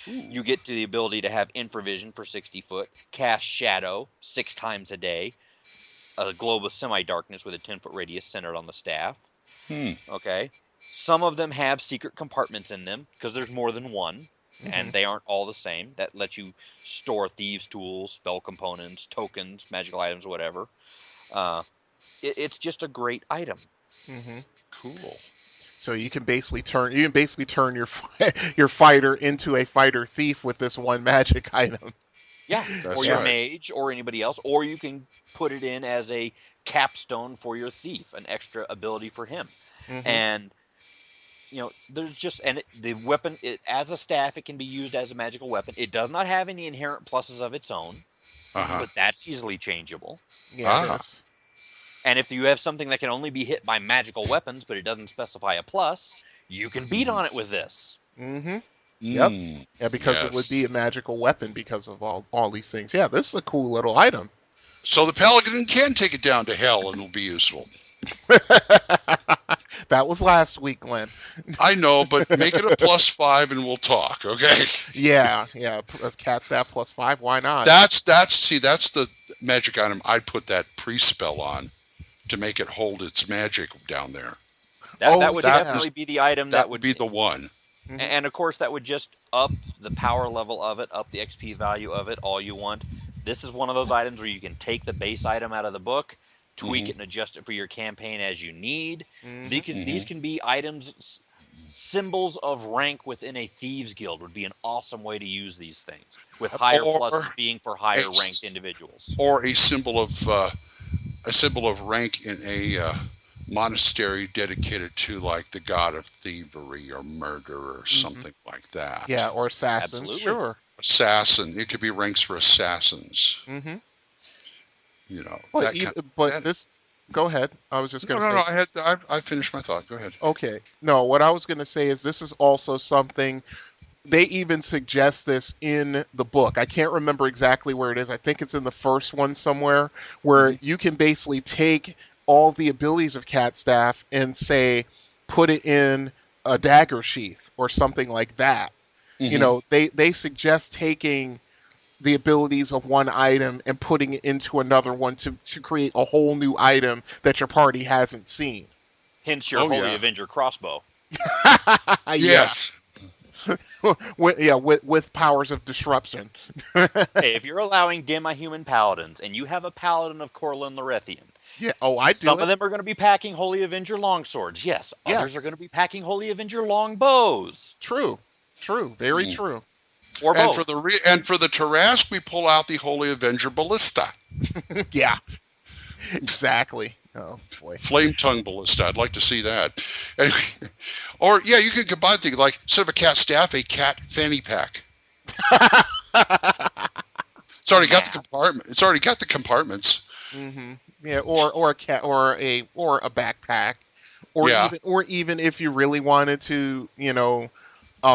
You get to the ability to have infravision for 60 foot, cast shadow 6 times a day, a globe of semi-darkness with a 10-foot radius centered on the staff. Okay. Some of them have secret compartments in them, because there's more than one, and they aren't all the same. That lets you store thieves' tools, spell components, tokens, magical items, whatever. It's just a great item. Cool. So you can basically turn your your fighter into a fighter thief with this one magic item. Yeah, or your mage, or anybody else, or you can put it in as a capstone for your thief, an extra ability for him. And there's just the weapon as a staff, it can be used as a magical weapon. It does not have any inherent pluses of its own, but that's easily changeable. Yes. And if you have something that can only be hit by magical weapons, but it doesn't specify a plus, you can beat on it with this. Yep. Yeah, because it would be a magical weapon because of all these things. Yeah, this is a cool little item. So the Paladin can take it down to hell and it'll be useful. That was last week, Glenn. I know, but make it a +5 and we'll talk, okay? Yeah. Cat staff +5. Why not? That's the magic item I'd put that pre-spell on to make it hold its magic down there. That would definitely be the item that would be the one. And of course, that would just up the power level of it, up the XP value of it, all you want. This is one of those items where you can take the base item out of the book, tweak it and adjust it for your campaign as you need. These can be items, symbols of rank within a thieves guild would be an awesome way to use these things, with higher pluses being for higher ranked individuals. Or a symbol of rank in a monastery dedicated to, like, the god of thievery or murder or something like that. Yeah, or assassins. Absolutely. Sure. Assassin. It could be ranks for assassins. You know. This. Go ahead. I was just going to say. No. I finished my thought. Go ahead. Okay. No, what I was going to say is this is also something. They even suggest this in the book. I can't remember exactly where it is. I think it's in the first one somewhere, where you can basically take all the abilities of Cat Staff and say, put it in a dagger sheath or something like that. You know, they suggest taking the abilities of one item and putting it into another one to create a whole new item that your party hasn't seen. Hence your Holy Avenger crossbow. Yes. with powers of disruption. Hey, if you're allowing demi-human paladins and you have a paladin of Corlin Lorethian, some of them are going to be packing Holy Avenger longswords. Yes. Others are going to be packing Holy Avenger longbows. True. Very true. Or both. And for the Tarrasque, we pull out the Holy Avenger ballista. Yeah. Exactly. Oh boy. Flame tongue ballista. I'd like to see that. Anyway, or you can combine things like, instead of a cat staff, a cat fanny pack. It's already got the compartment. It's already got the compartments. Yeah, or a cat, or a backpack, or even if you really wanted to,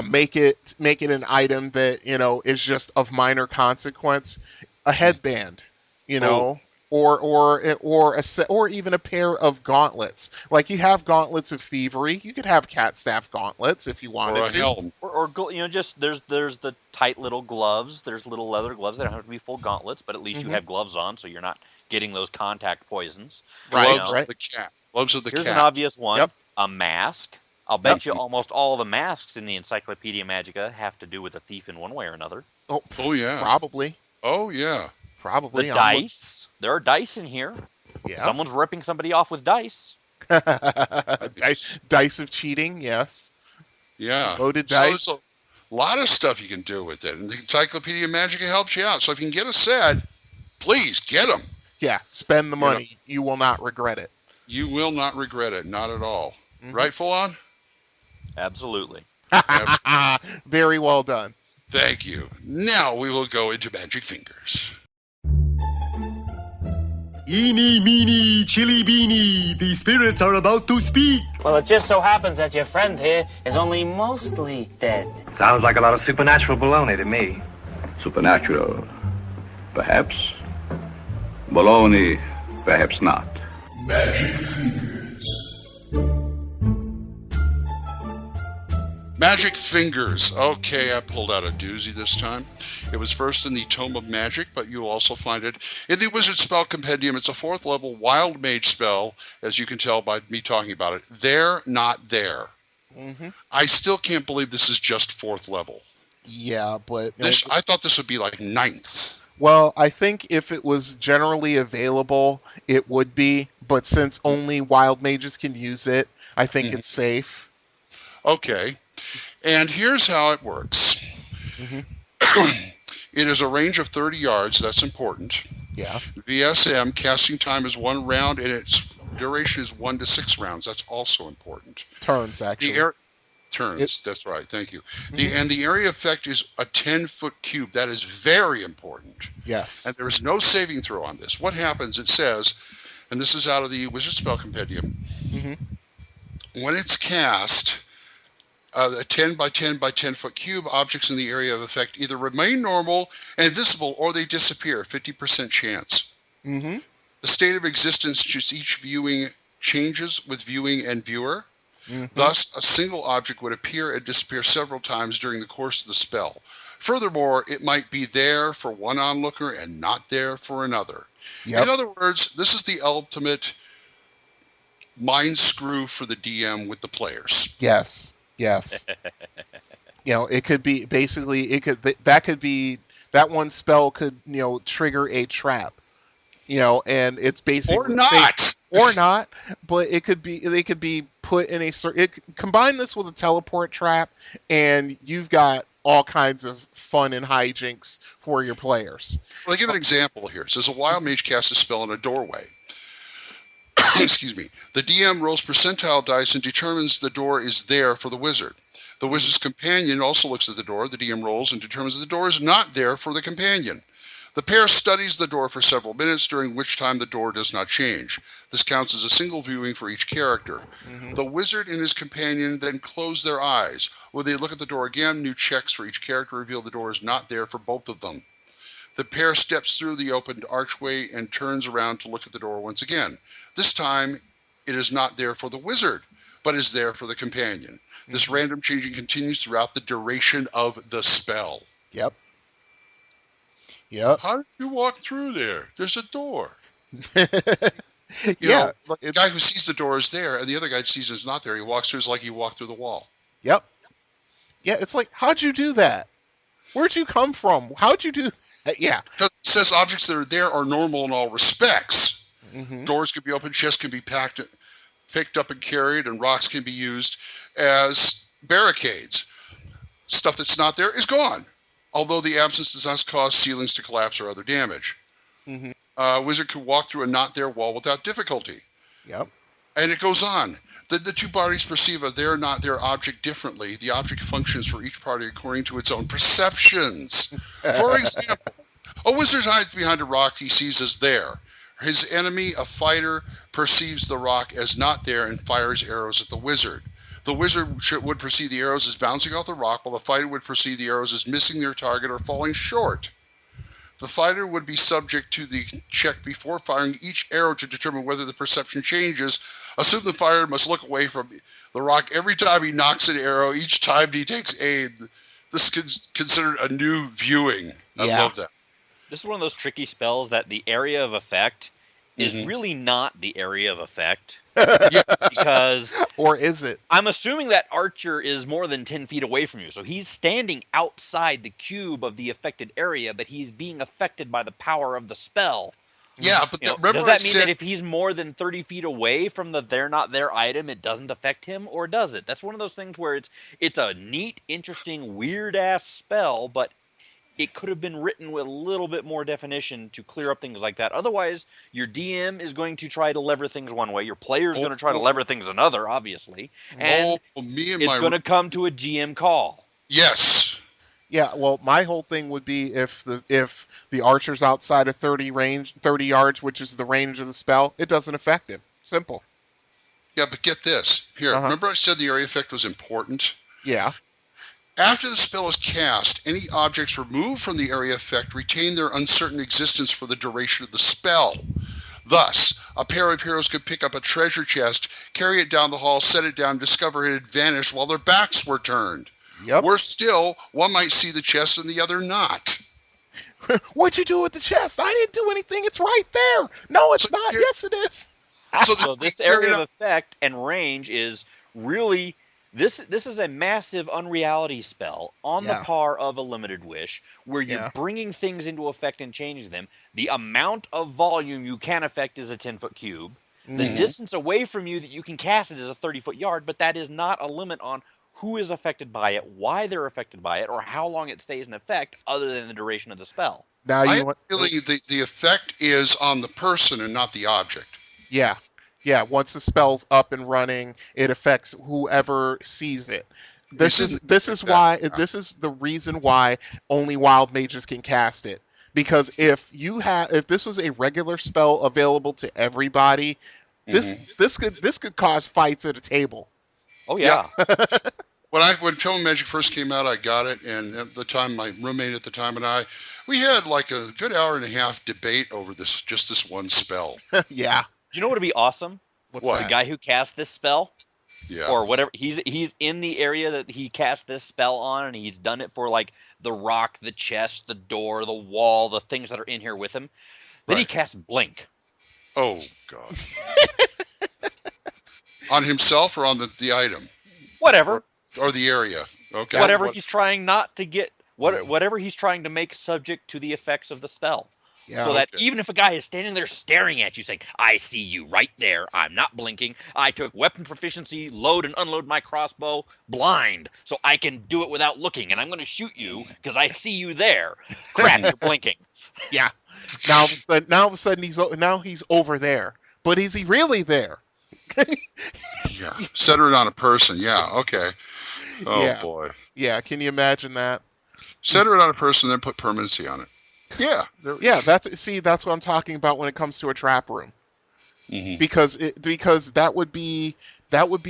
make it an item that is just of minor consequence, a headband, or even a pair of gauntlets. Like, you have gauntlets of thievery, you could have cat staff gauntlets if you wanted to. Helm. Or just there's the tight little gloves. There's little leather gloves. They don't have to be full gauntlets, but at least you have gloves on, so you're not getting those contact poisons. Gloves of the cat. Gloves of the cat. Here's an obvious one. Yep. A mask. I'll bet you almost all the masks in the Encyclopedia Magica have to do with a thief in one way or another. Oh yeah. Probably. Oh yeah. Probably. The dice. There are dice in here. Yeah. Someone's ripping somebody off with dice. Dice of cheating, yes. Yeah. Loaded dice. So there's a lot of stuff you can do with it. And the Encyclopedia Magica helps you out. So if you can get a set, please get them. Yeah, spend the money. You will not regret it. You will not regret it. Not at all. Right, Full On? Absolutely. Very well done. Thank you. Now we will go into Magic Fingers. Eeny, meeny, chili beany, the spirits are about to speak. Well, it just so happens that your friend here is only mostly dead. Sounds like a lot of supernatural baloney to me. Supernatural, perhaps. Baloney, perhaps not. Magic Fingers. Magic Fingers. Okay, I pulled out a doozy this time. It was first in the Tome of Magic, but you'll also find it in the Wizard Spell Compendium. It's a 4th level Wild Mage spell, as you can tell by me talking about it. There, not there. I still can't believe this is just 4th level. Yeah, but... I thought this would be like 9th. Well, I think if it was generally available, it would be. But since only Wild Mages can use it, I think it's safe. Okay. And here's how it works. It is a range of 30 yards. That's important. Yeah. VSM, casting time is 1 round, and its duration is 1 to 6 rounds. That's also important. Turns, actually. Turns, that's right. Thank you. And the area effect is a 10-foot cube. That is very important. Yes. And there is no saving throw on this. What happens, it says, and this is out of the Wizard Spell Compendium, when it's cast... a 10 by 10 by 10 foot cube, objects in the area of effect either remain normal and invisible or they disappear, 50% chance. The state of existence just each viewing changes with viewing and viewer. Thus, a single object would appear and disappear several times during the course of the spell. Furthermore, it might be there for one onlooker and not there for another. Yep. In other words, this is the ultimate mind screw for the DM with the players. Yes. It could be basically that one spell could trigger a trap. And it's basically or not, but they could be put in a certain. Combine this with a teleport trap, and you've got all kinds of fun and hijinks for your players. Well, I'll give an example here. It says a wild mage casts a spell in a doorway. Excuse me. The DM rolls percentile dice and determines the door is there for the wizard. The wizard's companion also looks at the door. The DM rolls and determines the door is not there for the companion. The pair studies the door for several minutes, during which time the door does not change. This counts as a single viewing for each character. The wizard and his companion then close their eyes. When they look at the door again, new checks for each character reveal the door is not there for both of them. The pair steps through the opened archway and turns around to look at the door once again. This time, it is not there for the wizard, but is there for the companion. This random changing continues throughout the duration of the spell. Yep. How did you walk through there? There's a door. The guy who sees the door is there, and the other guy sees it's not there. He walks through, it's like he walked through the wall. Yep. Yeah, it's like, how'd you do that? Where'd you come from? How'd you do that? Yeah. It says objects that are there are normal in all respects. Doors can be opened, chests can be picked up and carried, and rocks can be used as barricades. Stuff that's not there is gone, although the absence does not cause ceilings to collapse or other damage. A wizard can walk through a not there wall without difficulty. Yep. And it goes on. The two parties perceive a there not there object differently. The object functions for each party according to its own perceptions. For example, a wizard hides behind a rock he sees as there. His enemy, a fighter, perceives the rock as not there and fires arrows at the wizard. The wizard would perceive the arrows as bouncing off the rock, while the fighter would perceive the arrows as missing their target or falling short. The fighter would be subject to the check before firing each arrow to determine whether the perception changes. Assume the fighter must look away from the rock every time he knocks an arrow, each time he takes aim. This is considered a new viewing. I love that. This is one of those tricky spells that the area of effect is really not the area of effect. Because... Or is it? I'm assuming that Archer is more than 10 feet away from you. So he's standing outside the cube of the affected area, but he's being affected by the power of the spell. Yeah, but remember does that mean that if he's more than 30 feet away from the they're not there item, it doesn't affect him, or does it? That's one of those things where it's a neat, interesting, weird-ass spell, but it could have been written with a little bit more definition to clear up things like that. Otherwise, your DM is going to try to lever things one way, your player is going to try to lever things another, obviously, and it's going to come to a GM call. Yes. Yeah, well, my whole thing would be if the archer's outside of 30 yards, which is the range of the spell, it doesn't affect him. Simple. Yeah, but get this. Here, remember I said the area effect was important? Yeah. After the spell is cast, any objects removed from the area effect retain their uncertain existence for the duration of the spell. Thus, a pair of heroes could pick up a treasure chest, carry it down the hall, set it down, discover it had vanished while their backs were turned. Yep. Worse still, one might see the chest and the other not. What'd you do with the chest? I didn't do anything. It's right there. No, it's not. Yes, it is. So this area of effect and range is really... This is a massive unreality spell on the par of a limited wish, where you're bringing things into effect and changing them. The amount of volume you can affect is a 10-foot cube. The distance away from you that you can cast it is a 30-foot yard, but that is not a limit on who is affected by it, why they're affected by it, or how long it stays in effect, other than the duration of the spell. Now I have a feeling the effect is on the person and not the object. Yeah. Yeah, once the spell's up and running, it affects whoever sees it. This is the reason why only wild mages can cast it. Because if this was a regular spell available to everybody, this could cause fights at a table. Oh yeah. When Film Magic first came out, I got it, and at the time, my roommate at the time and we had like a good hour and a half debate over this one spell. Yeah. You know what would be awesome? What? The guy who cast this spell Yeah. Or whatever. He's in the area that he cast this spell on, and he's done it for like the rock, the chest, the door, the wall, the things that are in here with him. Then he casts Blink. Oh, God. On himself or on the item? Whatever. Or the area. Okay. Whatever he's trying not to get, whatever he's trying to make subject to the effects of the spell. Yeah, so that even if a guy is standing there staring at you saying, I see you right there, I'm not blinking, I took weapon proficiency, load and unload my crossbow, blind, so I can do it without looking, and I'm going to shoot you because I see you there. Crap, you're blinking. Yeah. Now all of a sudden he's over there. But is he really there? Yeah. Center it on a person. Yeah. Okay. Oh, yeah. boy. Yeah. Can you imagine that? Center it on a person, then put permanency on it. Yeah. Yeah. That's what I'm talking about when it comes to a trap room. Mm-hmm. Because that would be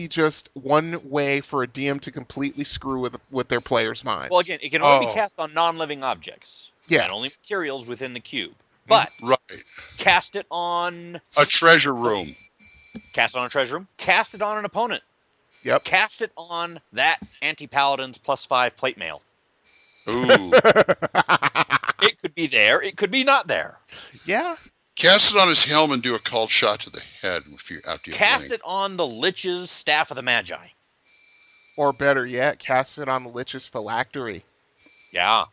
just one way for a DM to completely screw with their players' minds. Well, again, it can only be cast on non-living objects. Yeah. And only materials within the cube. But cast it on a treasure room. Cast it on a treasure room. Cast it on an opponent. Yep. Cast it on that anti-paladin's +5 plate mail. Ooh. It could be there. It could be not there. Yeah. Cast it on his helm and do a called shot to the head after you cast it on the Lich's Staff of the Magi. Or better yet, cast it on the Lich's phylactery. Yeah.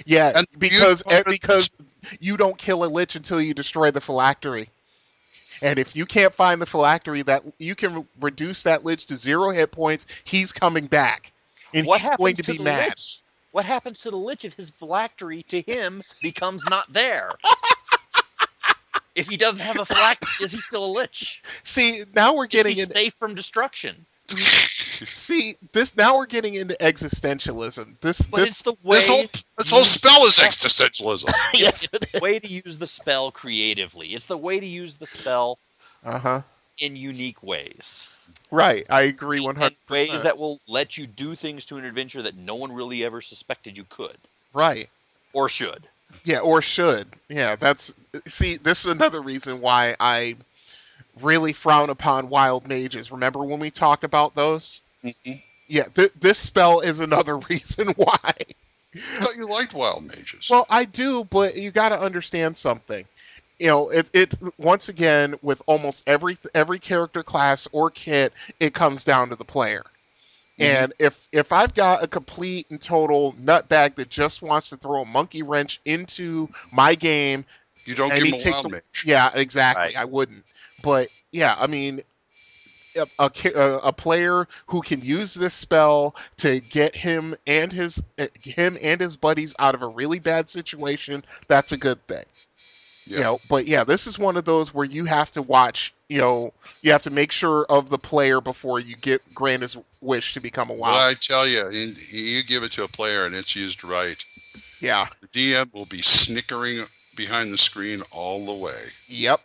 Yeah, and because you don't kill a Lich until you destroy the phylactery. And if you can't find the phylactery, that you can reduce that Lich to 0 hit points, he's coming back. And he's going to be mad. Lich? What happens to the Lich if his phylactery to him becomes not there? If he doesn't have a phylactery, is he still a Lich? See, now we're getting is he safe from destruction? See, now we're getting into existentialism. This whole spell is existentialism. Yes, it's the way to use the spell creatively. It's the way to use the spell in unique ways. Right, I agree 100%. And ways that will let you do things to an adventure that no one really ever suspected you could. Right. Or should. Yeah, or should. Yeah, this is another reason why I really frown upon wild mages. Remember when we talked about those? Mm-hmm. Yeah, this spell is another reason why. I thought you liked wild mages. Well, I do, but you got to understand something. You know, it once again, with almost every character class or kit, it comes down to the player. Mm-hmm. And if I've got a complete and total nutbag that just wants to throw a monkey wrench into my game, you don't give him a wild mage. Yeah, exactly. Right. I wouldn't. But yeah, I mean, a player who can use this spell to get him and his buddies out of a really bad situation, that's a good thing. Yeah. You know, but yeah, this is one of those where you have to watch. You know, you have to make sure of the player before you grant his wish to become a wild. Well, I tell you, you give it to a player and it's used right. Yeah, the DM will be snickering behind the screen all the way. Yep.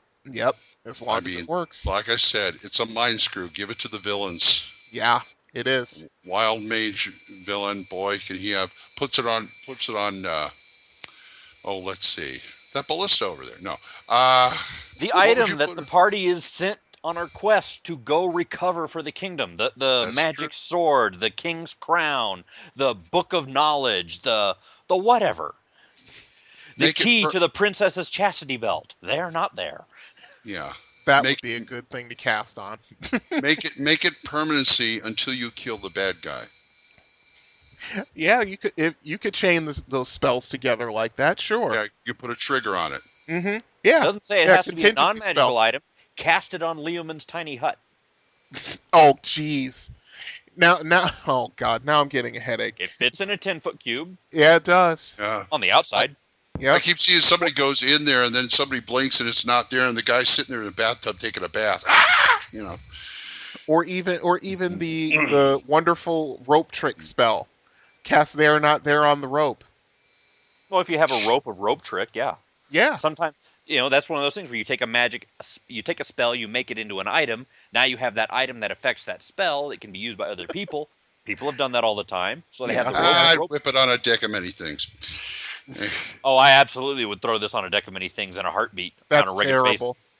As long as it works. Like I said, it's a mind screw. Give it to the villains. Yeah, it is. Wild mage villain, boy, can he puts it on. Let's see. That ballista over there. No. The item that the party is sent on our quest to go recover for the kingdom. The magic sword, the king's crown, the book of knowledge, the whatever. The key to the princess's chastity belt. They're not there. Yeah. That would be a good thing to cast on. make it permanency until you kill the bad guy. Yeah, you could chain those spells together like that, sure. Yeah, you put a trigger on it. Mm-hmm. Yeah. It doesn't say it has to be a non-magical item. Cast it on Leomund's tiny hut. Oh, jeez. Now, oh God, now I'm getting a headache. It fits in a 10-foot cube. Yeah, it does. Yeah. On the outside. I keep seeing somebody goes in there and then somebody blinks and it's not there and the guy's sitting there in the bathtub taking a bath. You know. Or even the wonderful rope trick spell. Cast there, not there on the rope. Well, if you have a rope trick, yeah. Yeah. Sometimes, that's one of those things where you take a spell, you make it into an item. Now you have that item that affects that spell that can be used by other people. People have done that all the time. So they have the I'd whip it on a deck of many things. Oh, I absolutely would throw this on a deck of many things in a heartbeat. That's on a regular terrible. basis.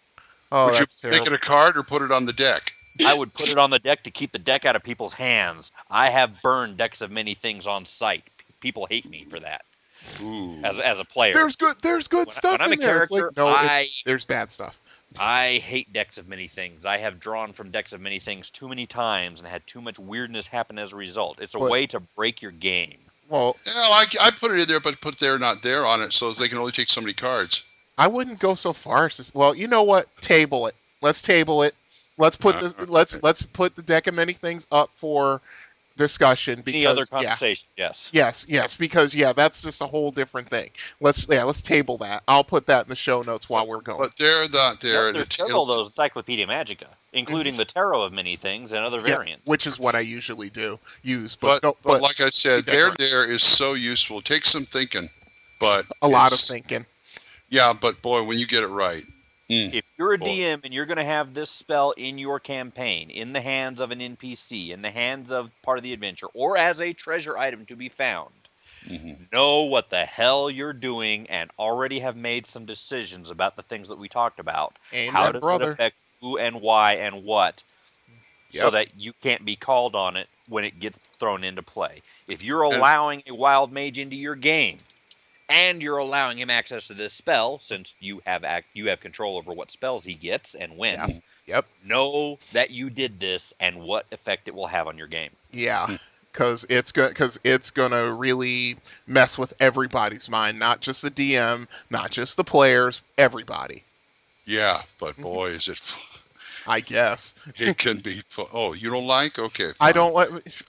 Oh, would that's you make it a card or put it on the deck? I would put it on the deck to keep the deck out of people's hands. I have burned decks of many things on site. People hate me for that. Ooh. As a player. There's good stuff when I'm in a there. It's character, like, no, there's bad stuff. I hate decks of many things. I have drawn from decks of many things too many times and had too much weirdness happen as a result. It's a way to break your game. Well, yeah, I put it in there, but put there not there on it, so they can only take so many cards. I wouldn't go so far as to, well, you know what? Table it. Let's table it. Let's put this. Let's put the deck of many things up for discussion. Because any other conversation? Yes. Because that's just a whole different thing. Let's table that. I'll put that in the show notes while we're going. But they're not there. There's several of those Encyclopedia Magica, including the Tarot of Many Things and other variants. Which is what I usually use. But like I said, there is so useful. It takes some thinking, but a lot of thinking. Yeah, but boy, when you get it right. If you're a DM and you're going to have this spell in your campaign, in the hands of an NPC, in the hands of part of the adventure, or as a treasure item to be found, know what the hell you're doing and already have made some decisions about the things that we talked about. How does it affect who and why and what, so that you can't be called on it when it gets thrown into play. If you're allowing a wild mage into your game, and you're allowing him access to this spell, since you have control over what spells he gets and when. Know that you did this and what effect it will have on your game. Yeah, because it's gonna really mess with everybody's mind, not just the DM, not just the players, everybody. Yeah, but boy, is it fun. I guess it can be fun. Oh, you don't like? Okay, fine.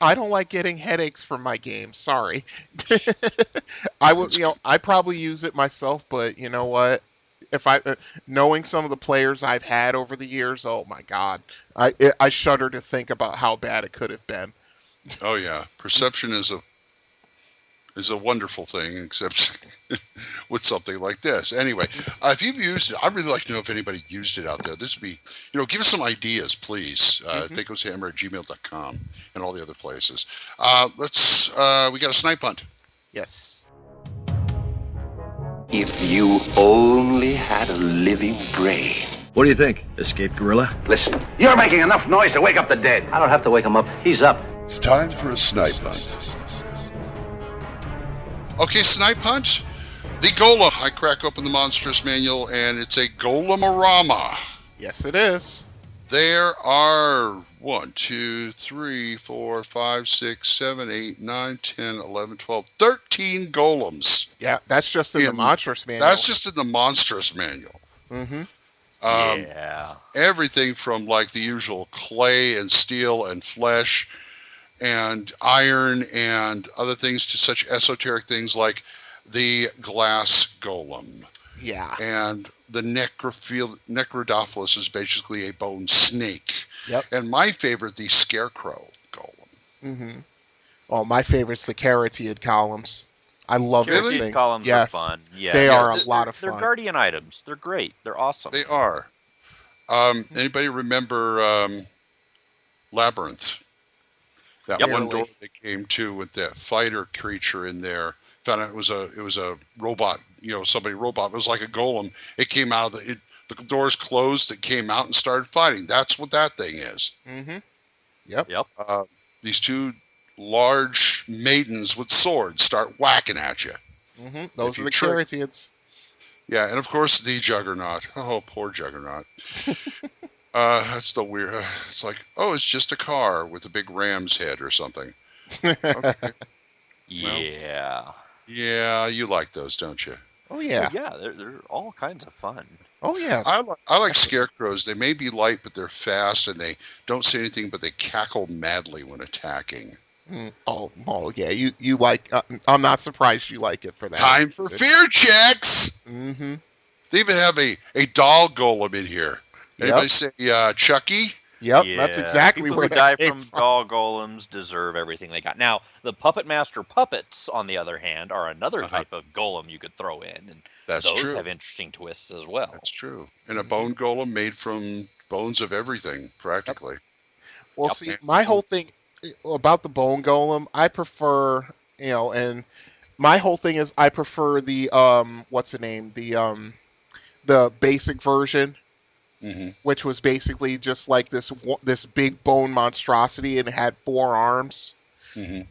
I don't like getting headaches from my games. Sorry. I probably use it myself, but you know what? If knowing some of the players I've had over the years, oh my God, I shudder to think about how bad it could have been. Oh yeah, perception is a wonderful thing, except with something like this. Anyway, if you've used it, I'd really like to know if anybody used it out there. This would be, give us some ideas, please. THACOshammer@gmail.com and all the other places. We got a snipe hunt. Yes. If you only had a living brain. What do you think, escaped gorilla? Listen, you're making enough noise to wake up the dead. I don't have to wake him up. He's up. It's time for a snipe hunt. Okay, snipe hunt. The Golem. I crack open the monstrous manual, and it's a Golemorama. Yes, it is. There are 1, 2, 3, 4, 5, 6, 7, 8, 9, 10, 11, 12, 13 golems. Yeah, that's just in the monstrous manual. That's just in the monstrous manual. Yeah. Everything from like the usual clay and steel and flesh and iron and other things to such esoteric things like the glass golem. Yeah. And the Necrodophilus is basically a bone snake. Yep. And my favorite, the scarecrow golem. Oh, my favorite's the Caryatid columns. I love those Caryatid things. columns are fun. Yeah. They are a lot of fun. They're guardian items. They're great. They're awesome. They are. Anybody remember Labyrinth? That one door they came to with that fighter creature in there. Found out it was a robot. Robot. It was like a golem. It came out of the doors closed. It came out and started fighting. That's what that thing is. Yep. These two large maidens with swords start whacking at you. Those are the Caryatids. Yeah, and of course the Juggernaut. Oh, poor Juggernaut. That's the weird. It's like, it's just a car with a big ram's head or something. Okay. Yeah. Yeah, you like those, don't you? Oh yeah. Yeah, they're all kinds of fun. Oh yeah. I like scarecrows. They may be light, but they're fast, and they don't say anything, but they cackle madly when attacking. Oh yeah. You like? I'm not surprised you like it for that. Time for fear checks. They even have a doll golem in here. Anybody say Chucky? Yep, that's exactly People where who die that came from doll golems deserve everything they got. Now, the Puppet Master puppets, on the other hand, are another type of golem you could throw in, and That's those true. have interesting twists as well. That's true. And a bone golem made from bones of everything, practically. Well, see, my whole thing about the bone golem, I prefer, and my whole thing is I prefer the what's the name, the basic version. which was basically just like this big bone monstrosity, and it had 4 arms.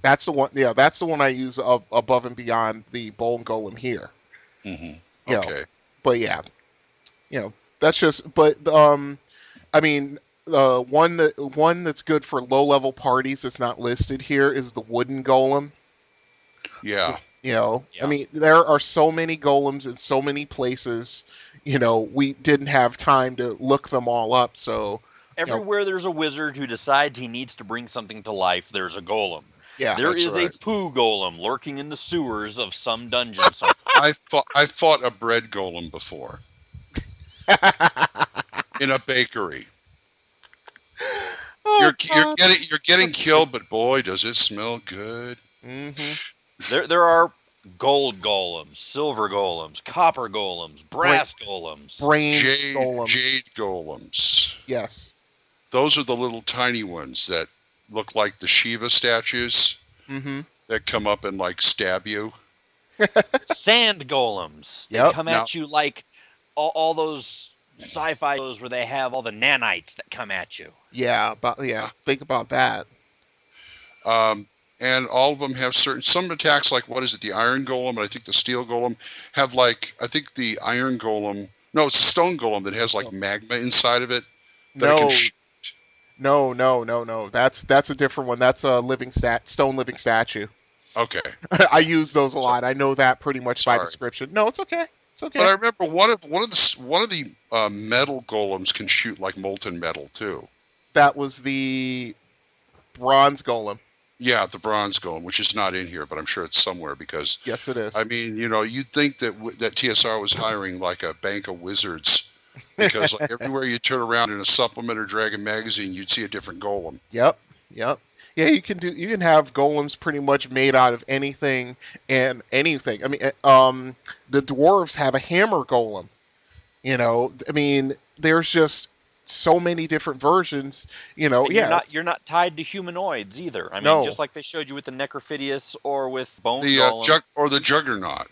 That's the one. Yeah, that's the one I use above and beyond the bone golem here. Okay. But yeah, that's just. But I mean, one that's good for low level parties that's not listed here is the wooden golem. Yeah. I mean, there are so many golems in so many places. We didn't have time to look them all up. So everywhere there's a wizard who decides he needs to bring something to life, there's a golem. Yeah, there is a poo golem lurking in the sewers of some dungeon somewhere. I fought a bread golem before in a bakery. You're getting killed, but boy, does it smell good. There are gold golems, silver golems, copper golems, brass golems, jade golems. Yes, those are the little tiny ones that look like the Shiva statues that come up and like stab you. Sand golems. They come at you like all those sci-fi shows where they have all the nanites that come at you. Think about that. And all of them have some attacks, like what is it, the iron golem, and I think the steel golem have like, I think the iron golem, no, it's a stone golem that has like magma inside of it. No. That's a different one. That's a stone living statue. Okay. I use those a lot. I know that pretty much by description. No, it's okay. It's okay. But I remember one of the metal golems can shoot like molten metal too. That was the bronze golem. Yeah, the bronze golem, which is not in here, but I'm sure it's somewhere because. Yes, it is. I mean, you'd think that TSR was hiring like a bank of wizards. Because like everywhere you turn around in a supplement or Dragon magazine, you'd see a different golem. Yep. Yeah, you can have golems pretty much made out of anything and anything. I mean, the dwarves have a hammer golem. I mean, there's just so many different versions. You're not tied to humanoids either. I mean, just like they showed you with the Necrophidius or with Bone Golem. Or the Juggernaut.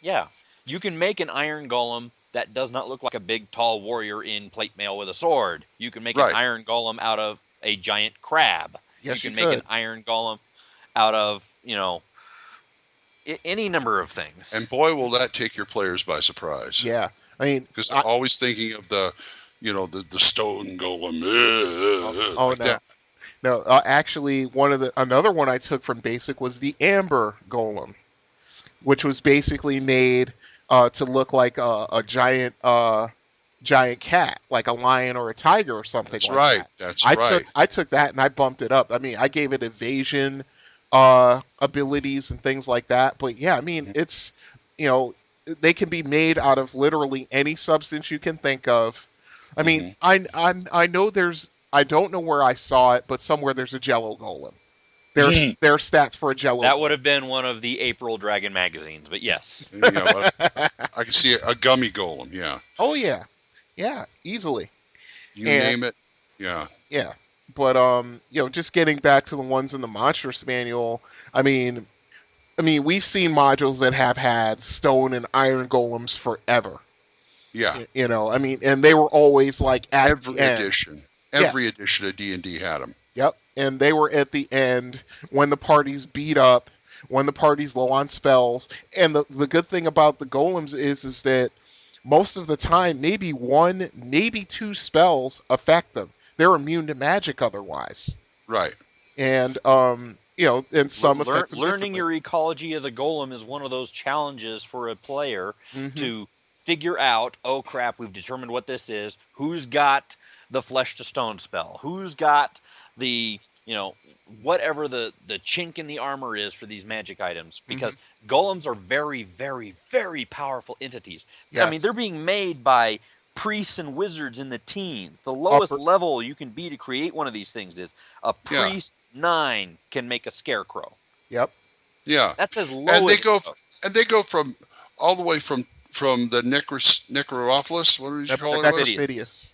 Yeah, you can make an iron golem that does not look like a big, tall warrior in plate mail with a sword. You can make an iron golem out of a giant crab. Yes, you can make an iron golem out of, any number of things. And boy, will that take your players by surprise. Yeah, I mean, because they're always thinking of the stone golem. No, actually, another one I took from Basic was the amber golem, which was basically made to look like a giant cat, like a lion or a tiger or something. That's like right. That. That's right. I took that and I bumped it up. I mean, I gave it evasion abilities and things like that. But yeah, I mean, it's they can be made out of literally any substance you can think of. I mean, I know I don't know where I saw it, but somewhere there's a Jello golem. There are stats for a Jello. That would have been one of the April Dragon magazines, but yes. I can see a gummy golem, yeah. Oh, yeah. Yeah, easily. You name it, yeah. Yeah, but, just getting back to the ones in the Monstrous Manual, I mean, we've seen modules that have had stone and iron golems forever. Yeah. I mean, and they were always like at every edition. Every edition of D&D had them. Yep, and they were at the end when the party's beat up, when the party's low on spells. And the good thing about the golems is that most of the time, maybe 1, maybe 2 spells affect them. They're immune to magic otherwise. Right. And and some affect them learning your ecology of the golem is one of those challenges for a player to figure out. Oh crap! We've determined what this is. Who's got the flesh to stone spell? Who's got the whatever the chink in the armor is for these magic items, because golems are very, very, very powerful entities. Yes. I mean, they're being made by priests and wizards in the teens. The lowest level you can be to create one of these things is a priest 9 can make a scarecrow. Yep. Yeah. That's as low and they go from all the way from the Necrophilus, what did you call it? Necrophidius.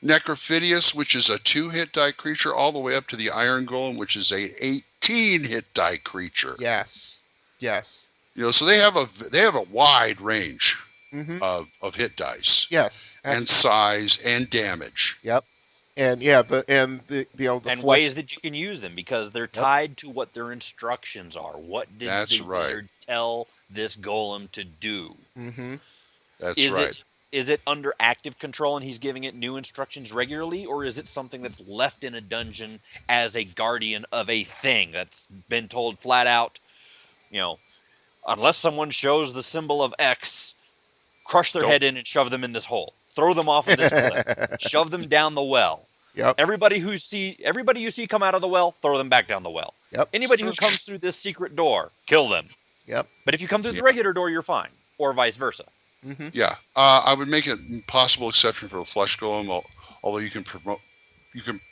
Necrophidius, which is a 2-hit die creature, all the way up to the Iron Golem, which is a 18-hit die creature. Yes. So they have a wide range. of hit dice. Yes. And size and damage. Yep. And the and flesh... ways that you can use them, because they're tied to what their instructions are. What did That's the right. wizard tell this golem to do? Mm-hmm. That's right. Is it under active control and he's giving it new instructions regularly, or is it something that's left in a dungeon as a guardian of a thing that's been told flat out, unless someone shows the symbol of X, crush their head in and shove them in this hole. Throw them off of this cliff. Shove them down the well. Yep. Everybody you see come out of the well, throw them back down the well. Yep. Anybody who comes through this secret door, kill them. Yep. But if you come through the regular door, you're fine, or vice versa. Mm-hmm. Yeah, I would make a possible exception for the flesh golem, although you can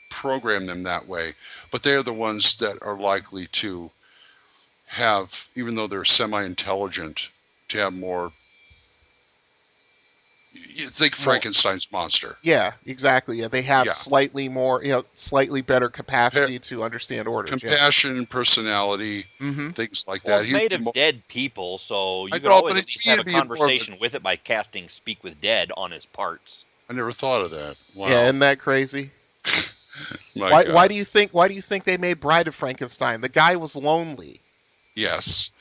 program them that way. But they're the ones that are likely to have, even though they're semi-intelligent, to have more. It's like Frankenstein's monster. Yeah, exactly. Yeah, they have slightly more, slightly better capacity to understand orders. Compassion, personality, things like that. It's made of dead people, so you can always at least have a conversation with it by casting Speak with Dead on its parts. I never thought of that. Wow. Yeah, isn't that crazy? Why do you think they made Bride of Frankenstein? The guy was lonely. Yes,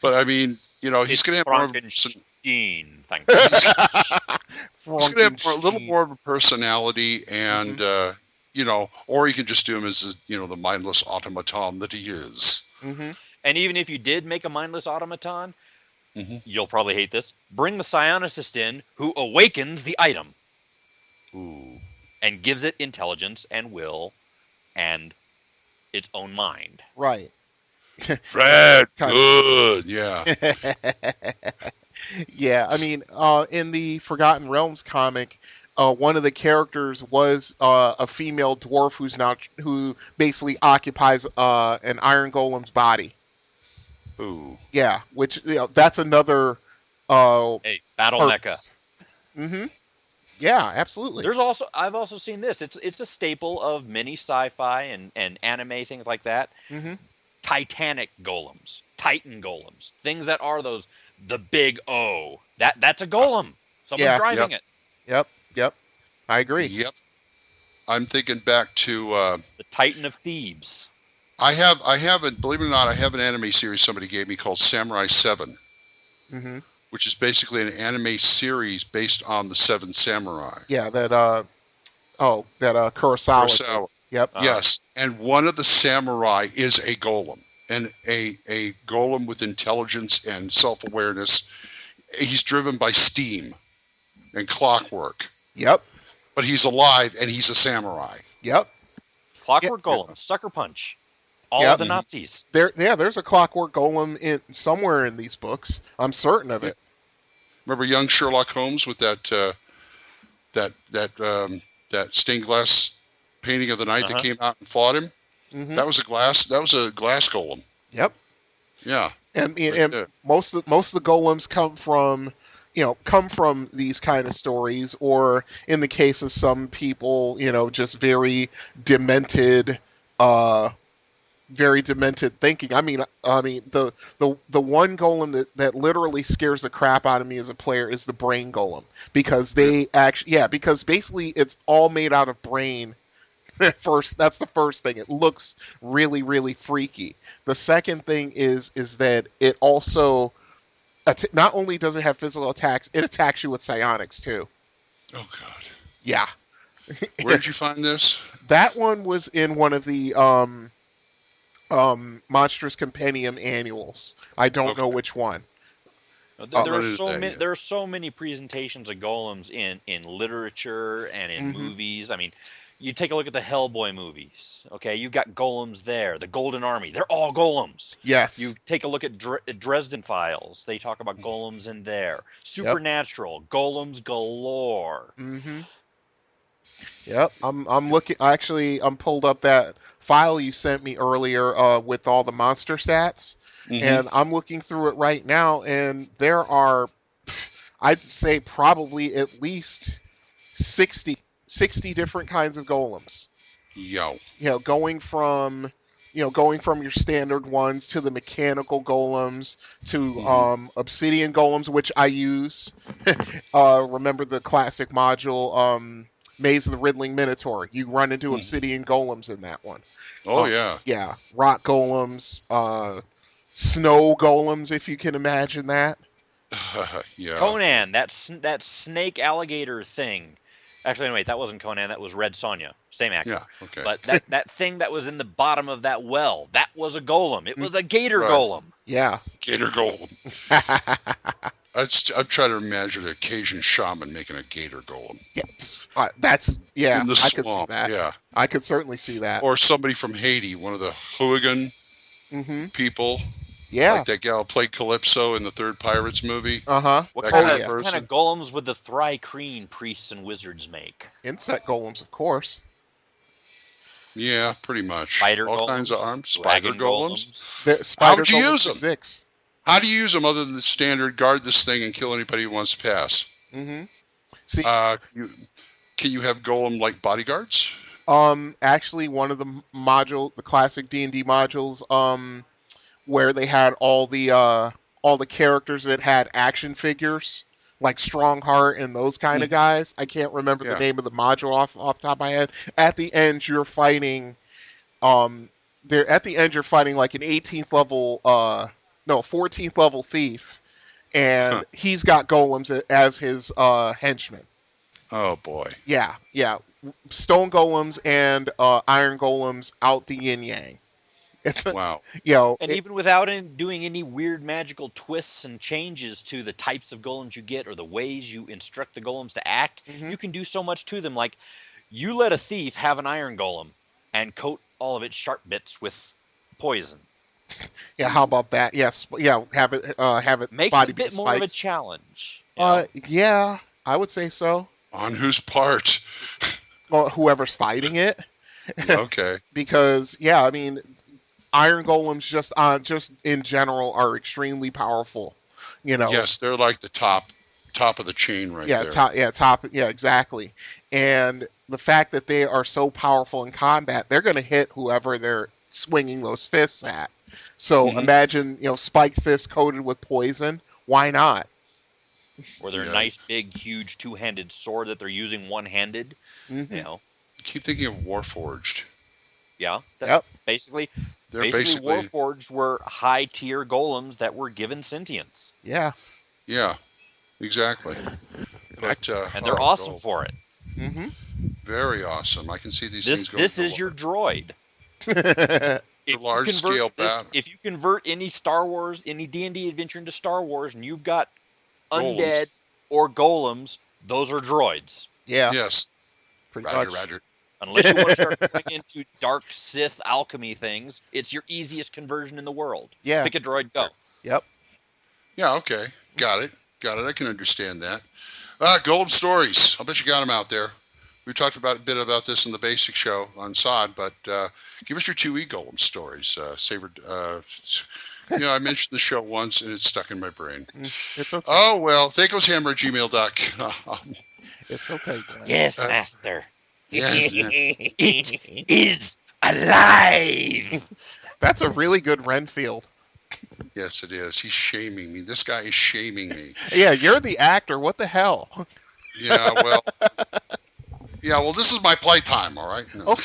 but I mean, he's going to have more of a person. Thank you. He's going to have a little more of a personality, and or you can just do him as the mindless automaton that he is. Mm-hmm. And even if you did make a mindless automaton, you'll probably hate this. Bring the psionicist in, who awakens the item. Ooh. And gives it intelligence and will, and its own mind. Right. Fred, good, yeah. Yeah, I mean, in the Forgotten Realms comic, one of the characters was a female dwarf who basically occupies an iron golem's body. Ooh. Yeah, which that's another battle mecha. Mm-hmm. Yeah, absolutely. I've also seen this. It's a staple of many sci-fi and anime, things like that. Mm-hmm. Titanic golems, Titan golems, things that are the big O. That's a golem. Someone's driving it. Yep. I agree. Yep. I'm thinking back to the Titan of Thebes. I have believe it or not, I have an anime series somebody gave me called Samurai 7. Mm-hmm. Which is basically an anime series based on the Seven Samurai. Yeah, that Kurosawa. Yep. Yes, and one of the samurai is a golem, and a golem with intelligence and self-awareness. He's driven by steam and clockwork. Yep. But he's alive, and he's a samurai. Yep. Clockwork golem, sucker punch, all of the Nazis. There's a clockwork golem somewhere in these books. I'm certain of it. Remember young Sherlock Holmes with that stained glass painting of the knight that came out and fought him? Mm-hmm. That was a glass golem. Yep. Yeah. And most of the golems come from these kind of stories, or in the case of some people, just very demented thinking. I mean, the one golem that literally scares the crap out of me as a player is the brain golem, because because basically it's all made out of brain. First, that's the first thing. It looks really, really freaky. The second thing is that it also not only does it have physical attacks, it attacks you with psionics too. Oh God. Yeah. Where did you find this? That one was in one of the Monstrous Compendium annuals. I don't know which one. There are so many presentations of golems in literature and in movies. I mean, you take a look at the Hellboy movies. Okay, you've got golems there. The Golden Army, they're all golems. Yes. You take a look at Dresden Files. They talk about golems in there. Supernatural, golems galore. Mm-hmm. Yep, I'm looking. Actually, I'm pulled up that file you sent me earlier with all the monster stats, and I'm looking through it right now, and there are, I'd say, probably at least 60 different kinds of golems. Yo. Going from, going from your standard ones to the mechanical golems to obsidian golems, which I use. Remember the classic module, Maze of the Riddling Minotaur? You run into obsidian golems in that one. Oh, yeah. Yeah, rock golems, snow golems, if you can imagine that. Yeah. Conan, that snake alligator thing. Actually, wait, that wasn't Conan. That was Red Sonja. Same actor. Yeah, okay. But that thing that was in the bottom of that well, that was a golem. It was a gator golem. Yeah. Gator golem. I'm trying to imagine an Cajun shaman making a gator golem. Yeah. Yeah. In the I swamp, could see that. yeah. I could certainly see that. Or somebody from Haiti, one of the hooligan people. Yeah. Like that gal who played Calypso in the third Pirates movie. What kind of golems would the Thri-Kreen priests and wizards make? Insect golems, of course. Yeah, pretty much. Spider All golems, kinds of arms. Spider dragon golems. How would you use them? How do you use them other than the standard guard this thing and kill anybody who wants to pass? See, can you have golem like bodyguards? Actually, one of the classic D&D modules, where they had all the characters that had action figures, like Strongheart and those kind of guys. I can't remember the name of the module off the top of my head. At the end, you're fighting. You're fighting like an 18th level, 14th level thief, and he's got golems as his henchmen. Oh boy. Yeah. Stone golems and iron golems out the yin yang. Wow. And even without doing any weird magical twists and changes to the types of golems you get or the ways you instruct the golems to act, you can do so much to them. Like, you let a thief have an iron golem and coat all of its sharp bits with poison. Yeah, how about that? Yes, yeah, have it makes it a bit more of a challenge. Yeah, I would say so. On whose part? Well, whoever's fighting it. Okay. Because I mean, iron golems just in general are extremely powerful. Yes, they're like the top of the chain there. Yeah, exactly. And the fact that they are so powerful in combat, they're going to hit whoever they're swinging those fists at. So imagine, spiked fists coated with poison. Why not? Or their nice, big, huge two-handed sword that they're using one-handed. I keep thinking of Warforged. Yeah. Basically, basically Warforged were high-tier golems that were given sentience. Yeah. Yeah, exactly. But and they're awesome for it. Very awesome. I can see these things going. This is your droid. Large scale battle. If you convert any Star Wars, any D&D adventure into Star Wars, and you've got undead or golems, those are droids. Yeah. Yes. Roger. Unless you want to start going into dark Sith alchemy things, it's your easiest conversion in the world. Yeah. Pick a droid, go. Yep. Yeah, okay. Got it. I can understand that. Golem stories. I'll bet you got them out there. We talked a bit about this in the basic show on SOD, but give us your 2E golem stories. I mentioned the show once, and it's stuck in my brain. It's okay. Oh, well, THACOshammer@gmail.com. It's okay, Glenn. Yes, master. Yes. It is alive. That's a really good Renfield. Yes, it is. He's shaming me. This guy is shaming me. Yeah, you're the actor. What the hell? Yeah, well, this is my playtime, all right? No.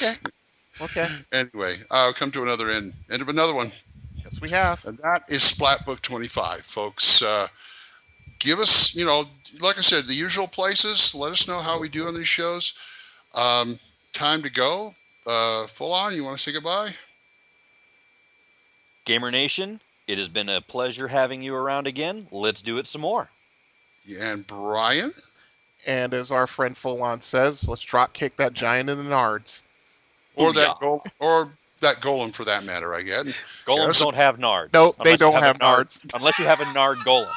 Okay. Anyway, I'll come to another end of another one. Yes, we have. And that is Splatbook25, folks. Give us, like I said, the usual places. Let us know how we do on these shows. Time to go. Full on, you want to say goodbye? Gamer Nation, it has been a pleasure having you around again. Let's do it some more. Yeah, and Brian? And as our friend Full On says, let's drop kick that giant in the nards. Or that golem for that matter, I guess. Golems don't have nards. Nope, they don't have nards. Unless you have a nard golem.